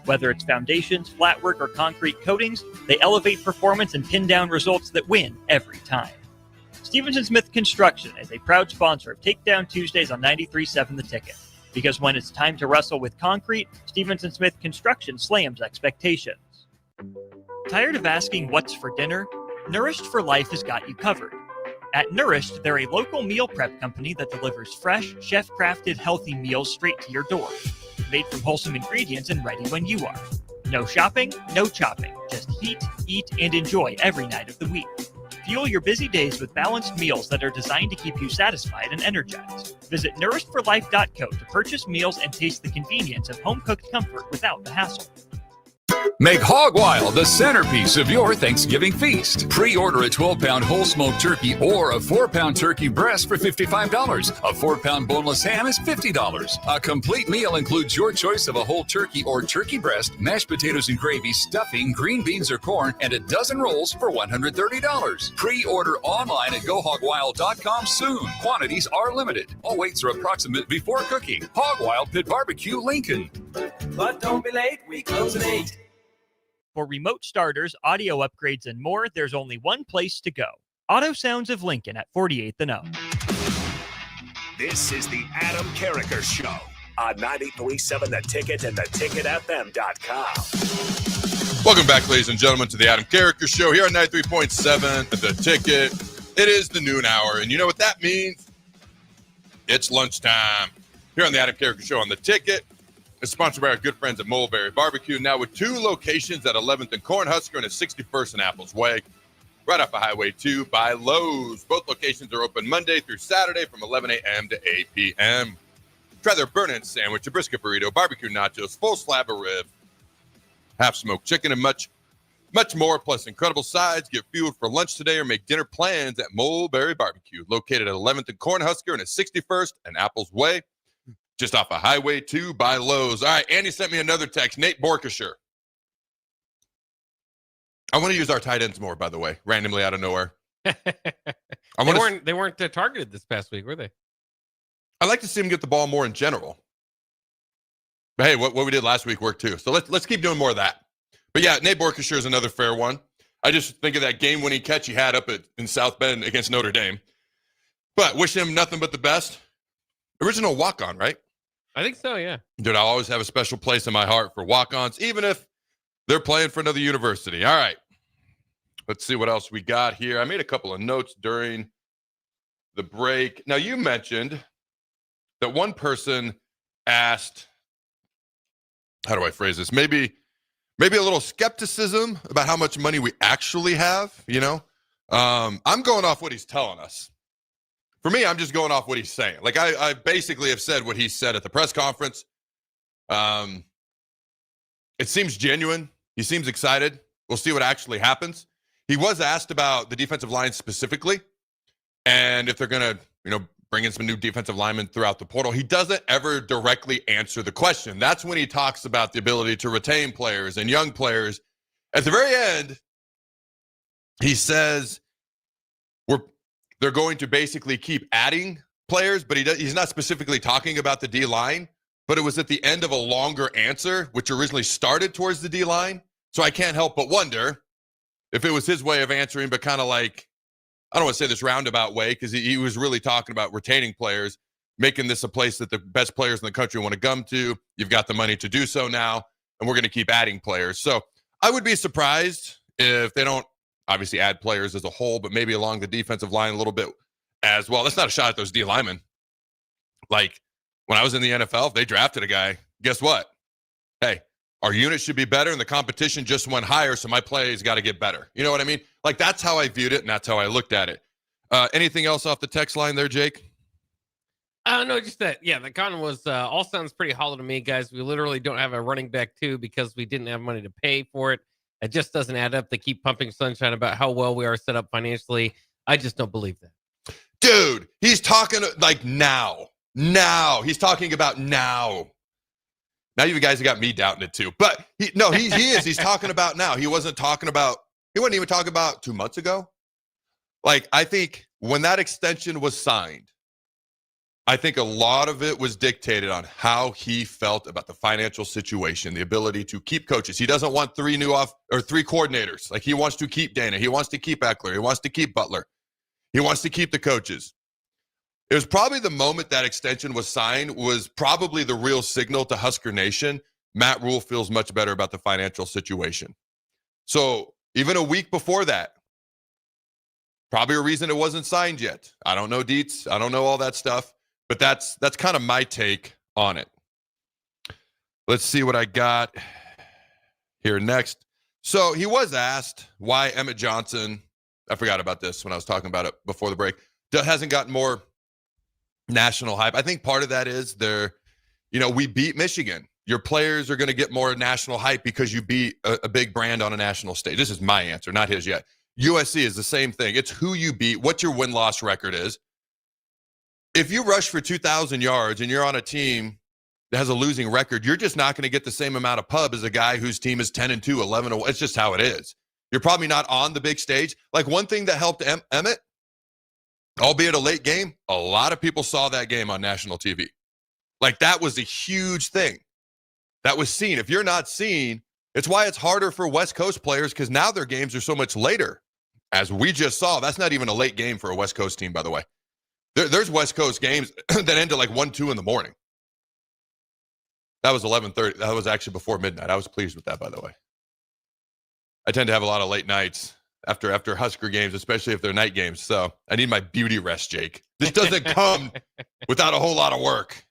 Whether it's foundations, flatwork, or concrete coatings, they elevate performance and pin down results that win every time. Stevens & Smith Construction is a proud sponsor of Takedown Tuesdays on 93.7 The Ticket. Because when it's time to wrestle with concrete, Stevens & Smith Construction slams expectations. Tired of asking what's for dinner? Nourished for Life has got you covered. At Nourished, they're a local meal prep company that delivers fresh, chef-crafted, healthy meals straight to your door. Made from wholesome ingredients and ready when you are. No shopping, no chopping. Just heat, eat, and enjoy every night of the week. Fuel your busy days with balanced meals that are designed to keep you satisfied and energized. Visit nourishedforlife.co to purchase meals and taste the convenience of home-cooked comfort without the hassle. Make Hog Wild the centerpiece of your Thanksgiving feast. Pre-order a 12-pound whole smoked turkey or a 4-pound turkey breast for $55. A 4-pound boneless ham is $50. A complete meal includes your choice of a whole turkey or turkey breast, mashed potatoes and gravy, stuffing, green beans or corn, and a dozen rolls for $130. Pre-order online at GoHogWild.com soon. Quantities are limited. All weights are approximate before cooking. Hog Wild Pit Barbecue, Lincoln. But don't be late, we close at 8. For remote starters, audio upgrades, and more, there's only one place to go. Auto Sounds of Lincoln at 48th and O. This is the Adam Carriker Show on 93.7 The Ticket and theticketfm.com. Welcome back, ladies and gentlemen, to the Adam Carriker Show here on 93.7 The Ticket. It is the noon hour, and you know what that means? It's lunchtime. Here on the Adam Carriker Show on The Ticket. It's sponsored by our good friends at Mulberry Barbecue, now with 2 locations at 11th and Cornhusker and at 61st and Apples Way, right off of Highway 2 by Lowe's. Both locations are open Monday through Saturday from 11 a.m. to 8 p.m. Try their burn-in sandwich, a brisket burrito, barbecue nachos, full slab of rib, half-smoked chicken, and much more, plus incredible sides. Get fueled for lunch today or make dinner plans at Mulberry Barbecue, located at 11th and Cornhusker and at 61st and Apples Way, just off of Highway 2 by Lowe's. All right, Andy sent me another text. Nate Borkisher. I want to use our tight ends more, by the way, randomly out of nowhere. They weren't targeted this past week, were they? I like to see him get the ball more in general. But hey, what we did last week worked too. So let's keep doing more of that. But yeah, Nate Borkisher is another fair one. I just think of that game-winning catch he had up in South Bend against Notre Dame. But wish him nothing but the best. Original walk-on, right? I think so, yeah. Dude, I always have a special place in my heart for walk-ons, even if they're playing for another university. All right. Let's see what else we got here. I made a couple of notes during the break. Now, you mentioned that one person asked, how do I phrase this? Maybe a little skepticism about how much money we actually have, you know? I'm going off what he's telling us. For me, I'm just going off what he's saying. Like, I basically have said what he said at the press conference. It seems genuine. He seems excited. We'll see what actually happens. He was asked about the defensive line specifically and if they're going to, bringing some new defensive linemen throughout the portal. He doesn't ever directly answer the question. That's when he talks about the ability to retain players and young players. At the very end, he says they're going to basically keep adding players, but he's not specifically talking about the D-line, but it was at the end of a longer answer, which originally started towards the D-line. So I can't help but wonder if it was his way of answering, but kind of like, I don't want to say this roundabout way, because he was really talking about retaining players, making this a place that the best players in the country want to come to. You've got the money to do so now, and we're going to keep adding players. So I would be surprised if they don't obviously add players as a whole, but maybe along the defensive line a little bit as well. That's not a shot at those D linemen. Like when I was in the NFL, if they drafted a guy, guess what? Hey, our unit should be better, and the competition just went higher, so my plays got to get better. You know what I mean? Like, that's how I viewed it, and that's how I looked at it. Anything else off the text line there, Jake? No, just that. Yeah, the con was all sounds pretty hollow to me, guys. We literally don't have a running back, too, because we didn't have money to pay for it. It just doesn't add up. They keep pumping sunshine about how well we are set up financially. I just don't believe that. Dude, he's talking like now. Now. He's talking about now. Now you guys have got me doubting it too. But he is. He's talking about now. He wasn't even talking about 2 months ago. Like, I think when that extension was signed, I think a lot of it was dictated on how he felt about the financial situation, the ability to keep coaches. He doesn't want three coordinators. Like, he wants to keep Dana. He wants to keep Eckler. He wants to keep Butler. He wants to keep the coaches. It was probably the moment that extension was signed was probably the real signal to Husker Nation. Matt Rhule feels much better about the financial situation. So even a week before that, probably a reason it wasn't signed yet. I don't know deets. I don't know all that stuff, but that's kind of my take on it. Let's see what I got here next. So he was asked why Emmett Johnson, I forgot about this when I was talking about it before the break, hasn't gotten more national hype. I think part of that is we beat Michigan. Your players are going to get more national hype because you beat a big brand on a national stage. This is my answer, not his yet. USC is the same thing. It's who you beat, what your win-loss record is. If you rush for 2,000 yards and you're on a team that has a losing record, you're just not going to get the same amount of pub as a guy whose team is 10-2, 11-1. It's just how it is. You're probably not on the big stage. Like, one thing that helped Emmett, albeit a late game, a lot of people saw that game on national TV. Like, that was a huge thing that was seen. If you're not seen, it's why it's harder for West Coast players, because now their games are so much later. As we just saw, that's not even a late game for a West Coast team, by the way. There's West Coast games that end at like 1, 2 in the morning. That was 11:30. That was actually before midnight. I was pleased with that, by the way. I tend to have a lot of late nights after Husker games, especially if they're night games. So I need my beauty rest, Jake. This doesn't come without a whole lot of work.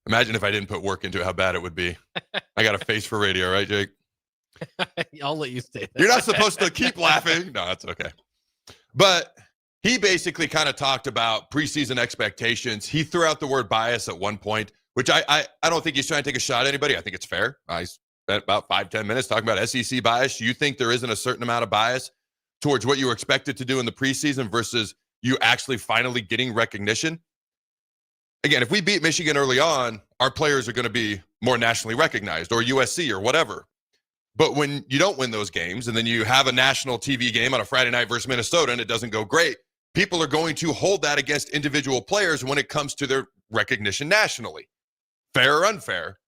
Imagine if I didn't put work into it, how bad it would be. I got a face for radio, right, Jake? I'll let you stay there. You're not supposed to keep laughing. No, that's okay. But he basically kind of talked about preseason expectations. He threw out the word bias at one point, which I don't think he's trying to take a shot at anybody. I think it's fair. I spent about 5-10 minutes talking about SEC bias. You think there isn't a certain amount of bias towards what you were expected to do in the preseason versus you actually finally getting recognition? Again, if we beat Michigan early on, our players are going to be more nationally recognized, or USC or whatever. But when you don't win those games and then you have a national TV game on a Friday night versus Minnesota and it doesn't go great, people are going to hold that against individual players when it comes to their recognition nationally, fair or unfair.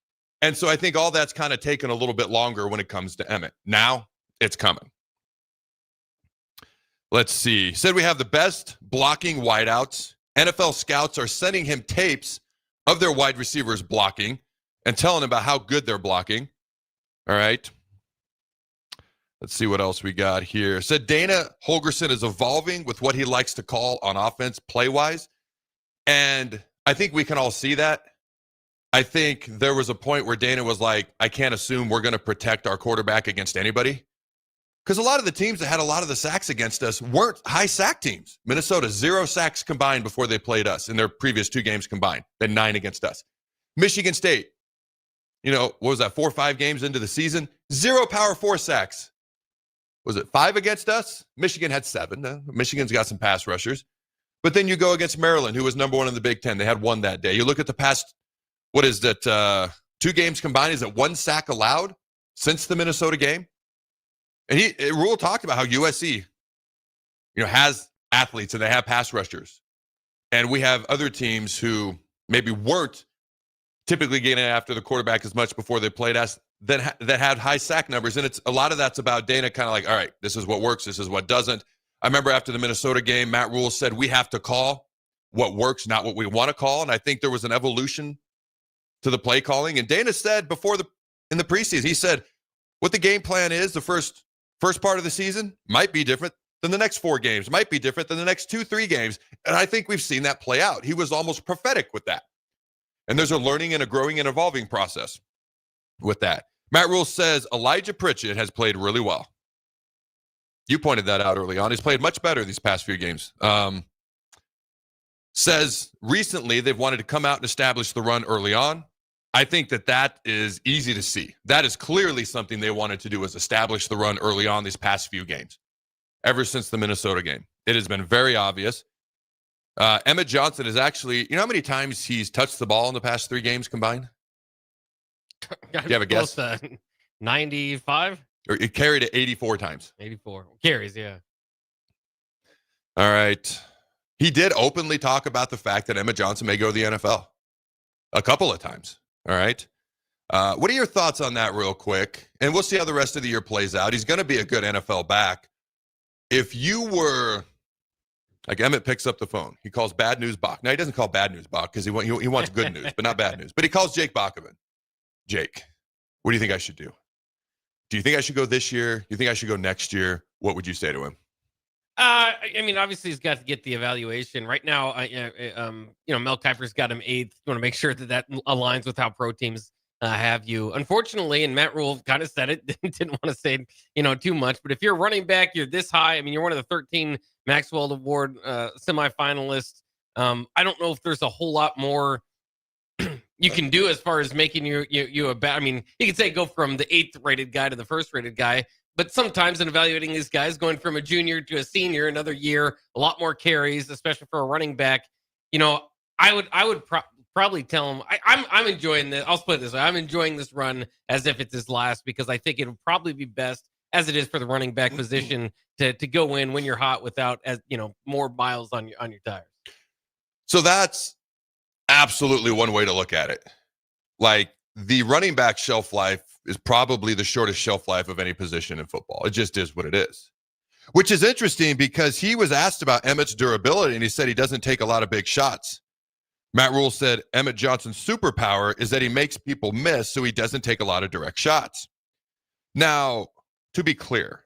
And so I think all that's kind of taken a little bit longer when it comes to Emmett. Now it's coming. Let's see. Said we have the best blocking wideouts. NFL scouts are sending him tapes of their wide receivers blocking and telling him about how good they're blocking. All right. Let's see what else we got here. Said Dana Holgorsen is evolving with what he likes to call on offense play-wise. And I think we can all see that. I think there was a point where Dana was like, I can't assume we're going to protect our quarterback against anybody. Because a lot of the teams that had a lot of the sacks against us weren't high sack teams. Minnesota, 0 sacks combined before they played us in their previous 2 games combined, then 9 against us. Michigan State, what was that, 4 or 5 games into the season? 0 Power 4 sacks. Was it 5 against us? Michigan had 7. Michigan's got some pass rushers. But then you go against Maryland, who was number 1 in the Big Ten. They had 1 that day. You look at the past, what is that, 2 games combined? Is it 1 sack allowed since the Minnesota game? And Rhule talked about how USC, has athletes and they have pass rushers. And we have other teams who maybe weren't typically getting after the quarterback as much before they played us that had high sack numbers. And it's a lot of that's about Dana kind of like, all right, this is what works, this is what doesn't. I remember after the Minnesota game, Matt Rhule said we have to call what works, not what we want to call. And I think there was an evolution to the play calling. And Dana said in the preseason, he said what the game plan is the first part of the season might be different than the next 4 games, might be different than the next 2-3 games. And I think we've seen that play out. He was almost prophetic with that. And there's a learning and a growing and evolving process with that. Matt Rhule says Elijah Pritchett has played really well. You pointed that out early on. He's played much better these past few games. Says recently they've wanted to come out and establish the run early on. I think that is easy to see. That is clearly something they wanted to do, is establish the run early on these past few games. Ever since the Minnesota game, it has been very obvious. Emmett Johnson is actually, how many times he's touched the ball in the past 3 games combined? Do you have a guess? 95? Or he carried it 84 times. 84. Carries, yeah. All right. He did openly talk about the fact that Emmett Johnson may go to the NFL a couple of times. All right. What are your thoughts on that real quick? And we'll see how the rest of the year plays out. He's going to be a good NFL back. If you were, like, Emmett picks up the phone. He calls Bad News Bach. Now, he doesn't call Bad News Bach because he wants good news, but not bad news. But he calls Jake Bachman. Jake, what do you think I should do? Do you think I should go this year? Do you think I should go next year? What would you say to him? I mean, obviously he's got to get the evaluation right now. Mel Kiper's got him 8th. You want to make sure that aligns with how pro teams have you. Unfortunately, and Matt Rhule kind of said it, didn't want to say, too much, but if you're running back, you're this high. I mean, you're one of the 13 Maxwell Award semifinalists. I don't know if there's a whole lot more you can do as far as making you a bad. I mean, you could say go from the 8th rated guy to the 1st rated guy. But sometimes in evaluating these guys, going from a junior to a senior, another year, a lot more carries, especially for a running back. I would probably tell him I'm enjoying this. I'll split it this way. I'm enjoying this run as if it's his last, because I think it would probably be best, as it is for the running back position, to go in when you're hot without more miles on your tires. So that's absolutely one way to look at it. Like, the running back shelf life is probably the shortest shelf life of any position in football. It just is what it is. Which is interesting because he was asked about Emmett's durability, and he said he doesn't take a lot of big shots. Matt Rhule said Emmett Johnson's superpower is that he makes people miss, so he doesn't take a lot of direct shots. Now, to be clear,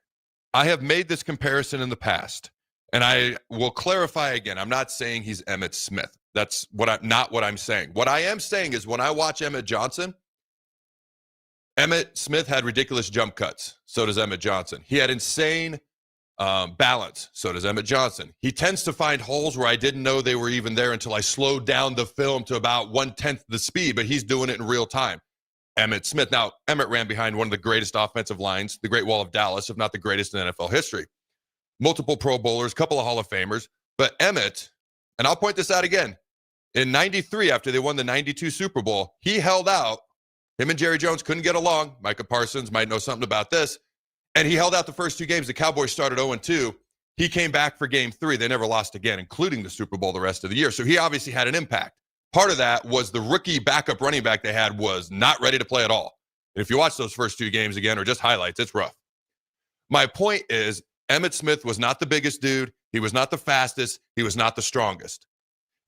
I have made this comparison in the past, and I will clarify again. I'm not saying he's Emmitt Smith. That's not what I'm saying. What I am saying is when I watch Emmett Johnson, Emmitt Smith had ridiculous jump cuts. So does Emmett Johnson. He had insane balance. So does Emmett Johnson. He tends to find holes where I didn't know they were even there until I slowed down the film to about 1/10 the speed, but he's doing it in real time. Emmitt Smith. Now, Emmett ran behind one of the greatest offensive lines, the Great Wall of Dallas, if not the greatest in NFL history. Multiple Pro Bowlers, couple of Hall of Famers. But Emmett, and I'll point this out again, in 93, after they won the 92 Super Bowl, he held out. Him and Jerry Jones couldn't get along. Micah Parsons might know something about this. And he held out the first 2 games. The Cowboys started 0-2. He came back for game 3. They never lost again, including the Super Bowl the rest of the year. So he obviously had an impact. Part of that was the rookie backup running back they had was not ready to play at all. And if you watch those first 2 games again, or just highlights, it's rough. My point is, Emmitt Smith was not the biggest dude. He was not the fastest. He was not the strongest.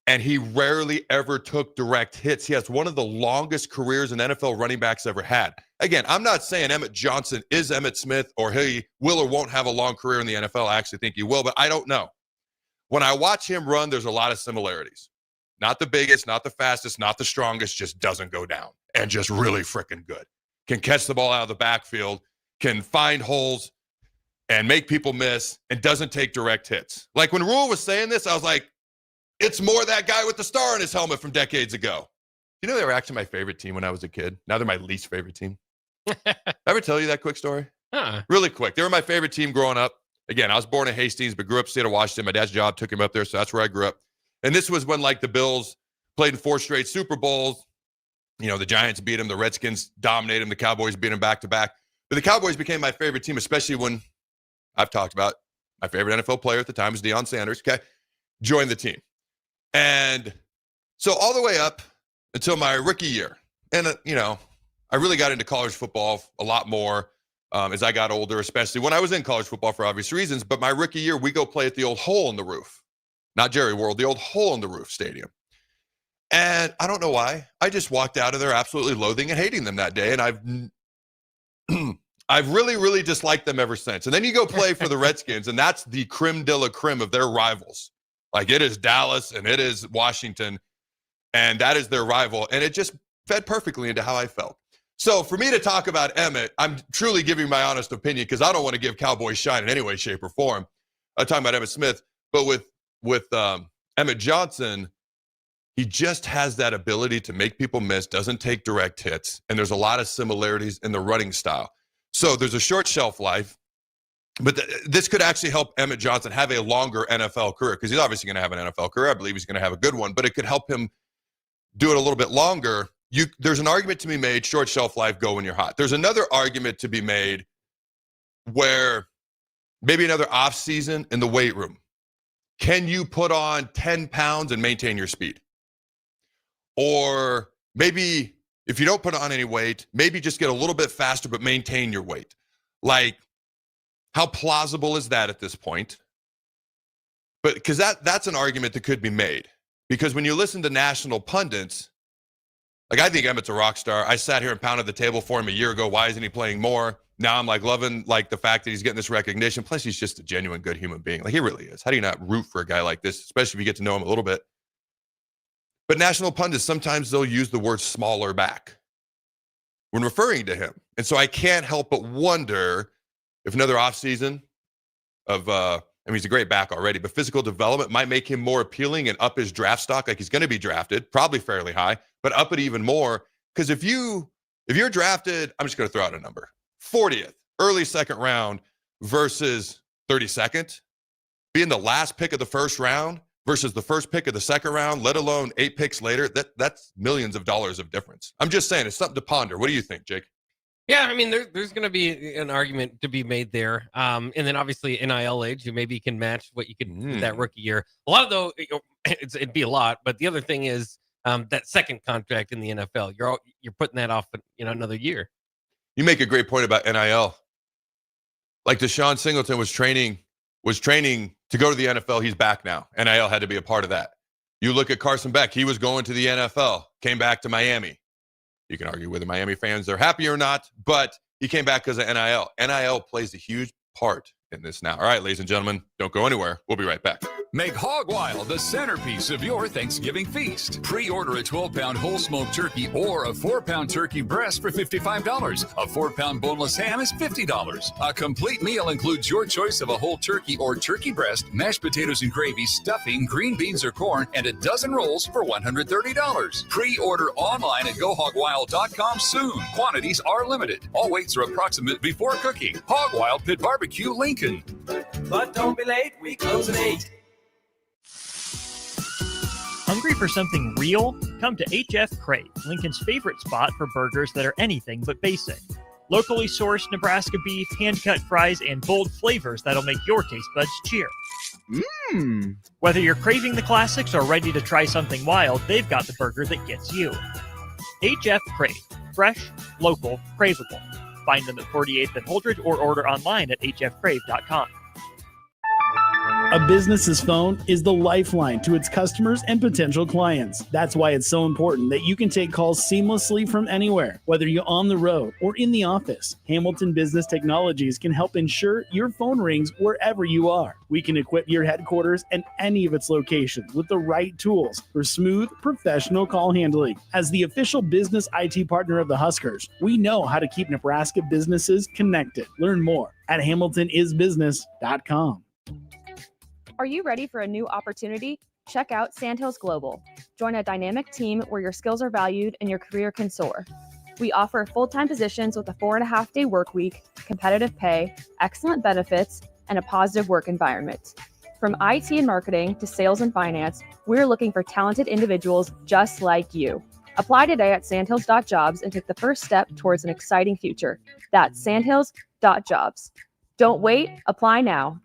And he rarely ever took direct hits. He has one of the longest careers an NFL running backs ever had. Again, I'm not saying Emmett Johnson is Emmitt Smith or he will or won't have a long career in the NFL. I actually think he will, but I don't know. When I watch him run, there's a lot of similarities. Not the biggest, not the fastest, not the strongest, just doesn't go down and just really freaking good. Can catch the ball out of the backfield, can find holes and make people miss, and doesn't take direct hits. Like when Rhule was saying this, I was like, it's more that guy with the star in his helmet from decades ago. You know, they were actually my favorite team when I was a kid. Now they're my least favorite team. Ever tell you that quick story? Uh-uh. Really quick. They were my favorite team growing up. Again, I was born in Hastings, but grew up in the state of Washington. My dad's job took him up there, so that's where I grew up. And this was when, like, the Bills played in 4 straight Super Bowls. You know, the Giants beat them. The Redskins dominated them. The Cowboys beat them back-to-back. But the Cowboys became my favorite team, especially when I've talked about my favorite NFL player at the time was Deion Sanders, okay? Joined the team. And so all the way up until my rookie year. And, you know, I really got into college football a lot more as I got older, especially when I was in college football for obvious reasons. But my rookie year, we go play at the old Hole in the Roof. Not Jerry World, the old Hole in the Roof stadium. And I don't know why. I just walked out of there absolutely loathing and hating them that day. And I've really, really disliked them ever since. And then you go play for the Redskins, and that's the creme de la creme of their rivals. Like, it is Dallas and it is Washington, and that is their rival. And it just fed perfectly into how I felt. So for me to talk about Emmett, I'm truly giving my honest opinion because I don't want to give Cowboys shine in any way, shape, or form. I'm talking about Emmitt Smith, but with Emmett Johnson, he just has that ability to make people miss, doesn't take direct hits, and there's a lot of similarities in the running style. So there's a short shelf life, but this could actually help Emmett Johnson have a longer NFL career because he's obviously going to have an NFL career. I believe he's going to have a good one, but it could help him do it a little bit longer. There's an argument to be made, short shelf life, go when you're hot. There's another argument to be made where maybe another off season in the weight room. Can you put on 10 pounds and maintain your speed? Or maybe if you don't put on any weight, maybe just get a little bit faster but maintain your weight. Like, how plausible is that at this point? But because that's an argument that could be made. Because when you listen to national pundits, like, I think Emmett's a rock star. I sat here and pounded the table for him a year ago. Why isn't he playing more? Now I'm like loving like the fact that he's getting this recognition. Plus, he's just a genuine good human being. Like, he really is. How do you not root for a guy like this, especially if you get to know him a little bit? But national pundits, sometimes they'll use the word smaller back when referring to him. And so I can't help but wonder if another offseason of, I mean, he's a great back already, but physical development might make him more appealing and up his draft stock. Like, he's going to be drafted, probably fairly high, but up it even more. Because if you're drafted, I'm just going to throw out a number, 40th, early second round versus 32nd, being the last pick of the first round versus the first pick of the second round, let alone 8 picks later, that's millions of dollars of difference. I'm just saying, it's something to ponder. What do you think, Jake? Yeah, I mean, there's going to be an argument to be made there. And then obviously NIL age, you maybe can match what you could do that rookie year. A lot of though, it'd be a lot. But the other thing is that second contract in the NFL, you're putting that off, another year. You make a great point about NIL. Like, Deshaun Singleton was training to go to the NFL. He's back now. NIL had to be a part of that. You look at Carson Beck. He was going to the NFL, came back to Miami. You can argue whether Miami fans are happy or not, but he came back because of NIL. NIL plays a huge part in this now. All right, ladies and gentlemen, don't go anywhere. We'll be right back. Make Hog Wild the centerpiece of your Thanksgiving feast. Pre-order a 12-pound whole smoked turkey or a 4-pound turkey breast for $55. A 4-pound boneless ham is $50. A complete meal includes your choice of a whole turkey or turkey breast, mashed potatoes and gravy, stuffing, green beans or corn, and a dozen rolls for $130. Pre-order online at GoHogWild.com soon. Quantities are limited. All weights are approximate before cooking. Hog Wild Pit Barbecue, Lincoln. But don't be late, we close at 8. Hungry for something real? Come to HF Crave, Lincoln's favorite spot for burgers that are anything but basic. Locally sourced Nebraska beef, hand-cut fries, and bold flavors that'll make your taste buds cheer. Mmm. Whether you're craving the classics or ready to try something wild, they've got the burger that gets you. HF Crave. Fresh, local, craveable. Find them at 48th and Holdridge or order online at hfcrave.com. A business's phone is the lifeline to its customers and potential clients. That's why it's so important that you can take calls seamlessly from anywhere, whether you're on the road or in the office. Hamilton Business Technologies can help ensure your phone rings wherever you are. We can equip your headquarters and any of its locations with the right tools for smooth, professional call handling. As the official business IT partner of the Huskers, we know how to keep Nebraska businesses connected. Learn more at hamiltonisbusiness.com. Are you ready for a new opportunity? Check out Sandhills Global. Join a dynamic team where your skills are valued and your career can soar. We offer full-time positions with a 4.5-day work week, competitive pay, excellent benefits, and a positive work environment. From IT and marketing to sales and finance, we're looking for talented individuals just like you. Apply today at sandhills.jobs and take the first step towards an exciting future. That's sandhills.jobs. Don't wait, apply now.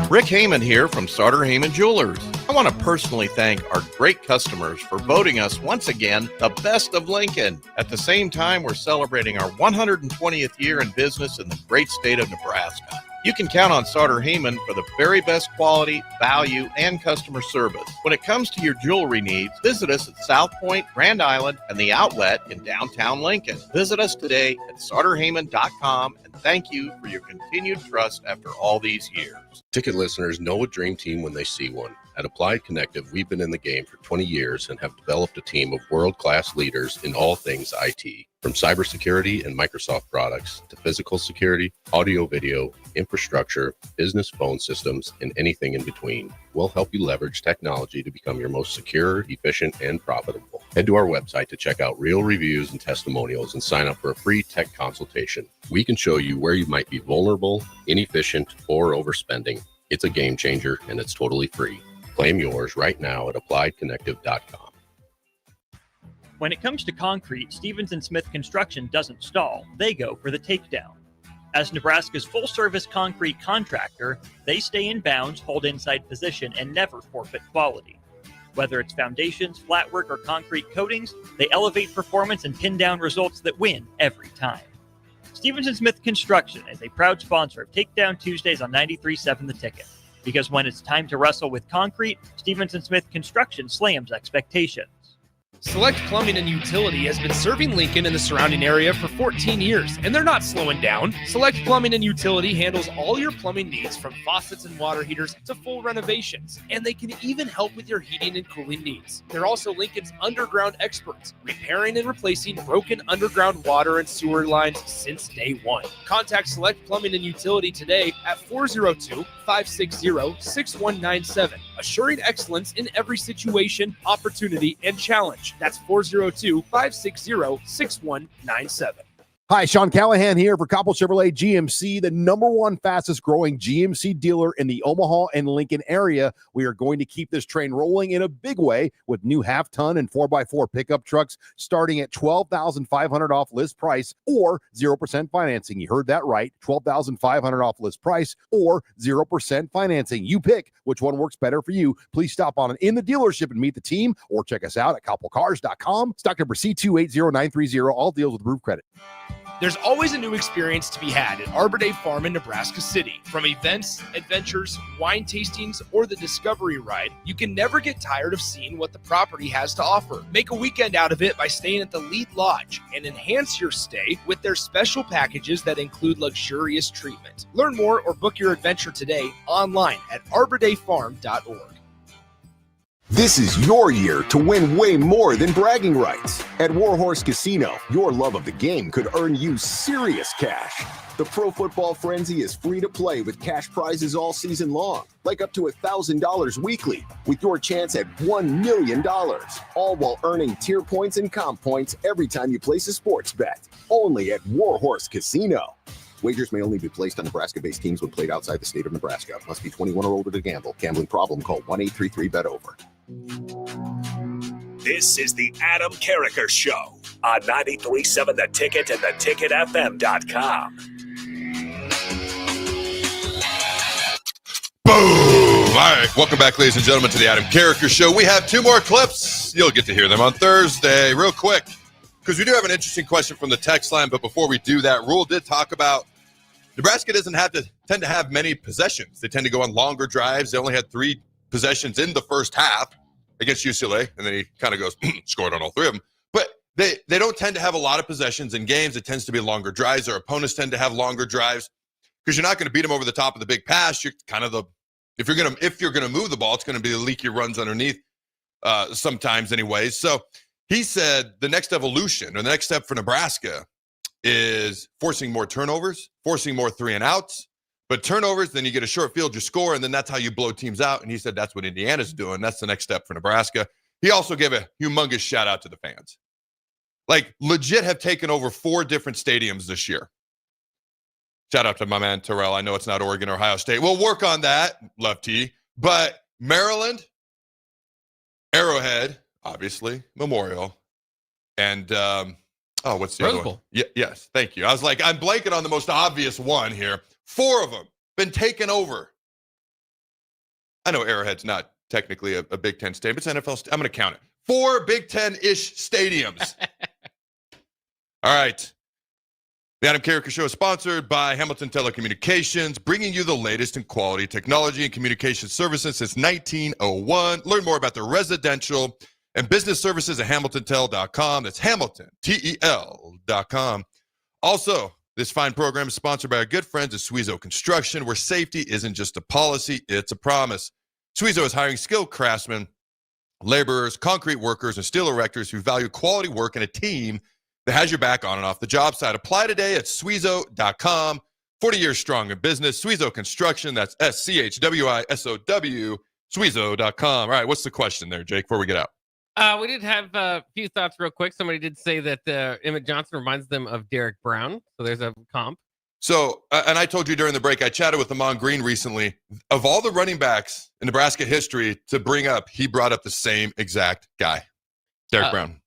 Rick Heyman here from Sartor Heyman Jewelers. I want to personally thank our great customers for voting us once again the best of Lincoln. At the same time, we're celebrating our 120th year in business in the great state of Nebraska. You can count on Sartor Heyman for the very best quality, value, and customer service. When it comes to your jewelry needs, visit us at South Point, Grand Island, and the Outlet in downtown Lincoln. Visit us today at sartorheyman.com, and thank you for your continued trust after all these years. Ticket listeners know a dream team when they see one. At Applied Connective, we've been in the game for 20 years and have developed a team of world-class leaders in all things IT. From cybersecurity and Microsoft products to physical security, audio-video, infrastructure, business phone systems, and anything in between. We'll help you leverage technology to become your most secure, efficient, and profitable. Head to our website to check out real reviews and testimonials and sign up for a free tech consultation. We can show you where you might be vulnerable, inefficient, or overspending. It's a game changer, and it's totally free. Claim yours right now at appliedconnective.com. When it comes to concrete, Stevens & Smith Construction doesn't stall. They go for the takedown. As Nebraska's full-service concrete contractor, they stay in bounds, hold inside position, and never forfeit quality. Whether it's foundations, flatwork, or concrete coatings, they elevate performance and pin down results that win every time. Stevens & Smith Construction is a proud sponsor of Takedown Tuesdays on 93.7 The Ticket. Because when it's time to wrestle with concrete, Stevens & Smith Construction slams expectations. Select Plumbing and Utility has been serving Lincoln and the surrounding area for 14 years, and they're not slowing down. Select Plumbing and Utility handles all your plumbing needs from faucets and water heaters to full renovations, and they can even help with your heating and cooling needs. They're also Lincoln's underground experts, repairing and replacing broken underground water and sewer lines since day one. Contact Select Plumbing and Utility today at 402-560-6197, assuring excellence in every situation, opportunity, and challenge. That's 402-560-6197. Hi, Sean Callahan here for Coppell Chevrolet GMC, the #1 fastest growing GMC dealer in the Omaha and Lincoln area. We are going to keep this train rolling in a big way with new half-ton and 4x4 pickup trucks starting at $12,500 off list price or 0% financing. You heard that right, $12,500 off list price or 0% financing. You pick which one works better for you. Please stop on in the dealership and meet the team or check us out at coppellcars.com. Stock number C280930. All deals with approved credit. There's always a new experience to be had at Arbor Day Farm in Nebraska City. From events, adventures, wine tastings, or the Discovery Ride, you can never get tired of seeing what the property has to offer. Make a weekend out of it by staying at the Lead Lodge and enhance your stay with their special packages that include luxurious treatment. Learn more or book your adventure today online at arbordayfarm.org. This is your year to win way more than bragging rights. At Warhorse Casino, your love of the game could earn you serious cash. The Pro Football Frenzy is free to play with cash prizes all season long, like up to $1,000 weekly, with your chance at $1 million, all while earning tier points and comp points every time you place a sports bet. Only at Warhorse Casino. Wagers may only be placed on Nebraska-based teams when played outside the state of Nebraska. Must be 21 or older to gamble. Gambling problem? Call 1-833-BET-OVER. This is the Adam Carriker Show on 93.7 The Ticket and theticketfm.com. Boom! All right, welcome back, ladies and gentlemen, to the Adam Carriker Show. We have 2 more clips. You'll get to hear them on Thursday. Real quick, because we do have an interesting question from the text line, but before we do that, Rhule did talk about Nebraska doesn't tend to have many possessions. They tend to go on longer drives. They only had 3 possessions in the first half against UCLA, and then he kind of goes, scored on all 3 of them. But they don't tend to have a lot of possessions in games. It tends to be longer drives. Their opponents tend to have longer drives because you're not going to beat them over the top of the big pass. You're kind of if you're gonna move the ball, it's going to be the leaky runs underneath sometimes anyways. So he said the next evolution or the next step for Nebraska is forcing more turnovers, forcing more 3-and-outs. But turnovers, then you get a short field, you score, and then that's how you blow teams out. And he said that's what Indiana's doing. That's the next step for Nebraska. He also gave a humongous shout out to the fans. Like, legit have taken over 4 different stadiums this year. Shout out to my man Terrell. I know it's not Oregon or Ohio State. We'll work on that, lefty. But Maryland, Arrowhead, obviously, Memorial, and what's the Rose other Bowl. one? Yes, thank you. I was like, I'm blanking on the most obvious one here. 4 of them been taken over. I know Arrowhead's not technically a Big Ten state, but it's NFL. I'm going to count it. 4 Big Ten-ish stadiums. All right. The Adam Carriker Show is sponsored by Hamilton Telecommunications, bringing you the latest in quality technology and communication services since 1901. Learn more about the residential and business services at HamiltonTel.com. That's Hamilton, TEL.com. Also, this fine program is sponsored by our good friends at Suizo Construction, where safety isn't just a policy, it's a promise. Suizo is hiring skilled craftsmen, laborers, concrete workers, and steel erectors who value quality work and a team that has your back on and off the job site. Apply today at Suizo.com. 40 years strong in business. Suizo Construction, that's SCHWISOW, Suizo.com. All right, what's the question there, Jake, before we get out? We did have a few thoughts real quick. Somebody did say that Emmett Johnson reminds them of Derek Brown. So there's a comp. So, and I told you during the break, I chatted with Amon Green recently. Of all the running backs in Nebraska history to bring up, he brought up the same exact guy, Derek Brown.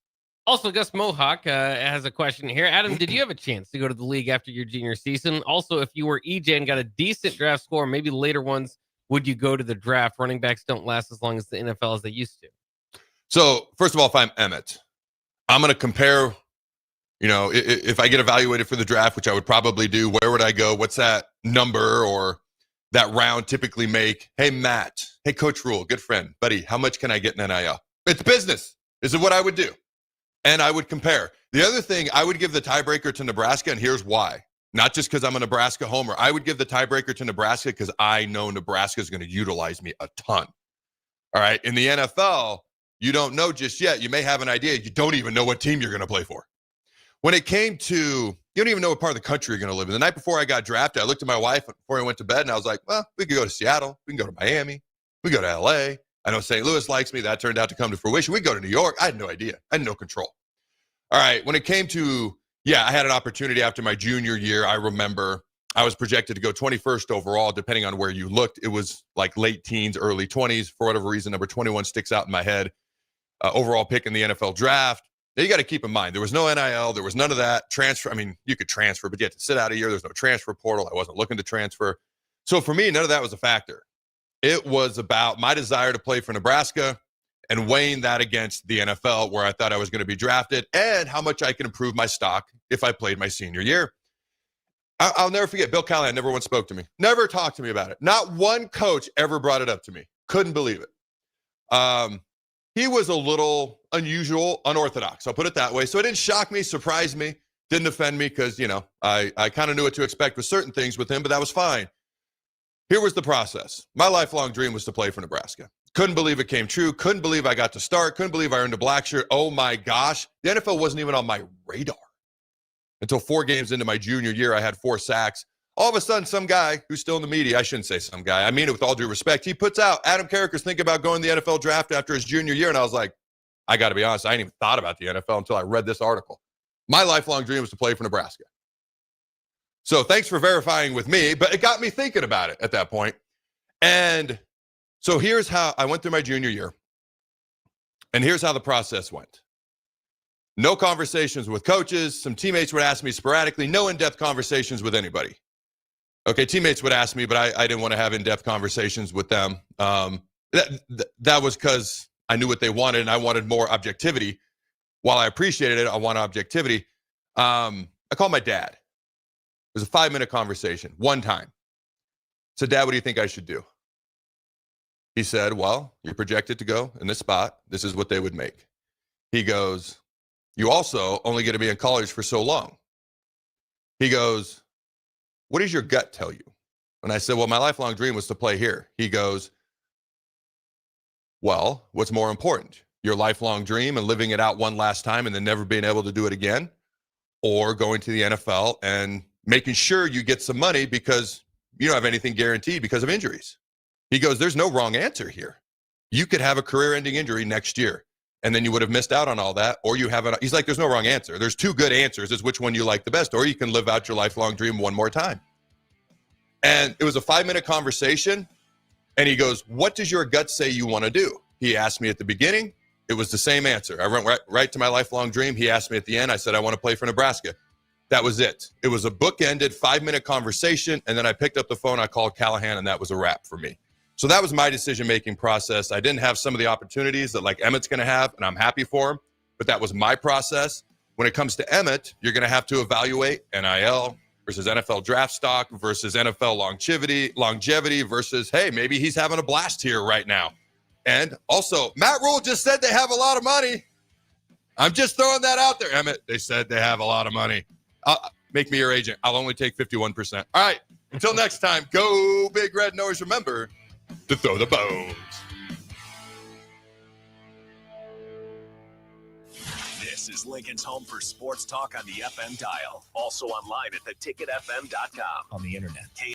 Also, Gus Mohawk has a question here. Adam, did you have a chance to go to the league after your junior season? Also, if you were EJ and got a decent draft score, maybe later ones, would you go to the draft? Running backs don't last as long as the NFL as they used to. So, first of all, if I'm Emmett, I'm going to compare, if I get evaluated for the draft, which I would probably do, where would I go? What's that number or that round typically make? Hey, Matt. Hey, Coach Rhule, good friend. Buddy, how much can I get in NIL? It's business. This is what I would do. And I would compare. The other thing, I would give the tiebreaker to Nebraska, and here's why. Not just because I'm a Nebraska homer. I would give the tiebreaker to Nebraska because I know Nebraska is going to utilize me a ton. All right? In the NFL, you don't know just yet. You may have an idea. You don't even know what team you're going to play for. When it came to, you don't even know what part of the country you're going to live in. The night before I got drafted, I looked at my wife before I went to bed, and I was like, well, we could go to Seattle. We can go to Miami. We can go to L.A. I know St. Louis likes me. That turned out to come to fruition. We go to New York. I had no idea. I had no control. All right. When it came to, I had an opportunity after my junior year. I remember I was projected to go 21st overall, depending on where you looked. It was like late teens, early 20s. For whatever reason, number 21 sticks out in my head. Overall pick in the NFL draft. Now, you got to keep in mind, there was no NIL. There was none of that. Transfer. I mean, you could transfer, but you had to sit out a year. There's no transfer portal. I wasn't looking to transfer. So for me, none of that was a factor. It was about my desire to play for Nebraska and weighing that against the NFL, where I thought I was going to be drafted, and how much I can improve my stock if I played my senior year. I'll never forget, Bill Callahan never once spoke to me. Never talked to me about it. Not one coach ever brought it up to me. Couldn't believe it. He was a little unusual, unorthodox. I'll put it that way. So it didn't shock me, surprise me, didn't offend me because, I kind of knew what to expect with certain things with him, but that was fine. Here was the process. My lifelong dream was to play for Nebraska. Couldn't believe it came true. Couldn't believe I got to start. Couldn't believe I earned a black shirt. Oh, my gosh. The NFL wasn't even on my radar. Until 4 games into my junior year, I had 4 sacks. All of a sudden, some guy who's still in the media, I shouldn't say some guy, I mean it with all due respect, he puts out, Adam Carriker's thinking about going to the NFL draft after his junior year. And I was like, I got to be honest, I hadn't even thought about the NFL until I read this article. My lifelong dream was to play for Nebraska. So thanks for verifying with me, but it got me thinking about it at that point. And so here's how I went through my junior year. And here's how the process went. No conversations with coaches. Some teammates would ask me sporadically. No in-depth conversations with anybody. Okay, teammates would ask me, but I didn't want to have in-depth conversations with them. That was because I knew what they wanted, and I wanted more objectivity. While I appreciated it, I wanted objectivity. I called my dad. It was a 5-minute conversation, one time. I said, Dad, what do you think I should do? He said, well, you're projected to go in this spot. This is what they would make. He goes, you also only get to be in college for so long. He goes, what does your gut tell you? And I said, well, my lifelong dream was to play here. He goes, well, what's more important? Your lifelong dream and living it out one last time and then never being able to do it again? Or going to the NFL and making sure you get some money because you don't have anything guaranteed because of injuries? He goes, there's no wrong answer here. You could have a career-ending injury next year, and then you would have missed out on all that, or you haven't. He's like, there's no wrong answer. There's 2 good answers. It's which one you like the best, or you can live out your lifelong dream one more time. And it was a 5-minute conversation. And he goes, what does your gut say you want to do? He asked me at the beginning. It was the same answer. I went right to my lifelong dream. He asked me at the end. I said, I want to play for Nebraska. That was it. It was a book-ended 5-minute conversation. And then I picked up the phone. I called Callahan, and that was a wrap for me. So that was my decision-making process. I didn't have some of the opportunities that like Emmett's going to have, and I'm happy for him. But that was my process. When it comes to Emmett, you're going to have to evaluate NIL versus NFL draft stock versus NFL longevity versus, hey, maybe he's having a blast here right now. And also, Matt Rhule just said they have a lot of money. I'm just throwing that out there, Emmett. They said they have a lot of money. Make me your agent. I'll only take 51%. All right. Until next time, go Big Red. And always remember to throw the bones. This is Lincoln's home for sports talk on the FM dial. Also online at theticketfm.com. On the internet.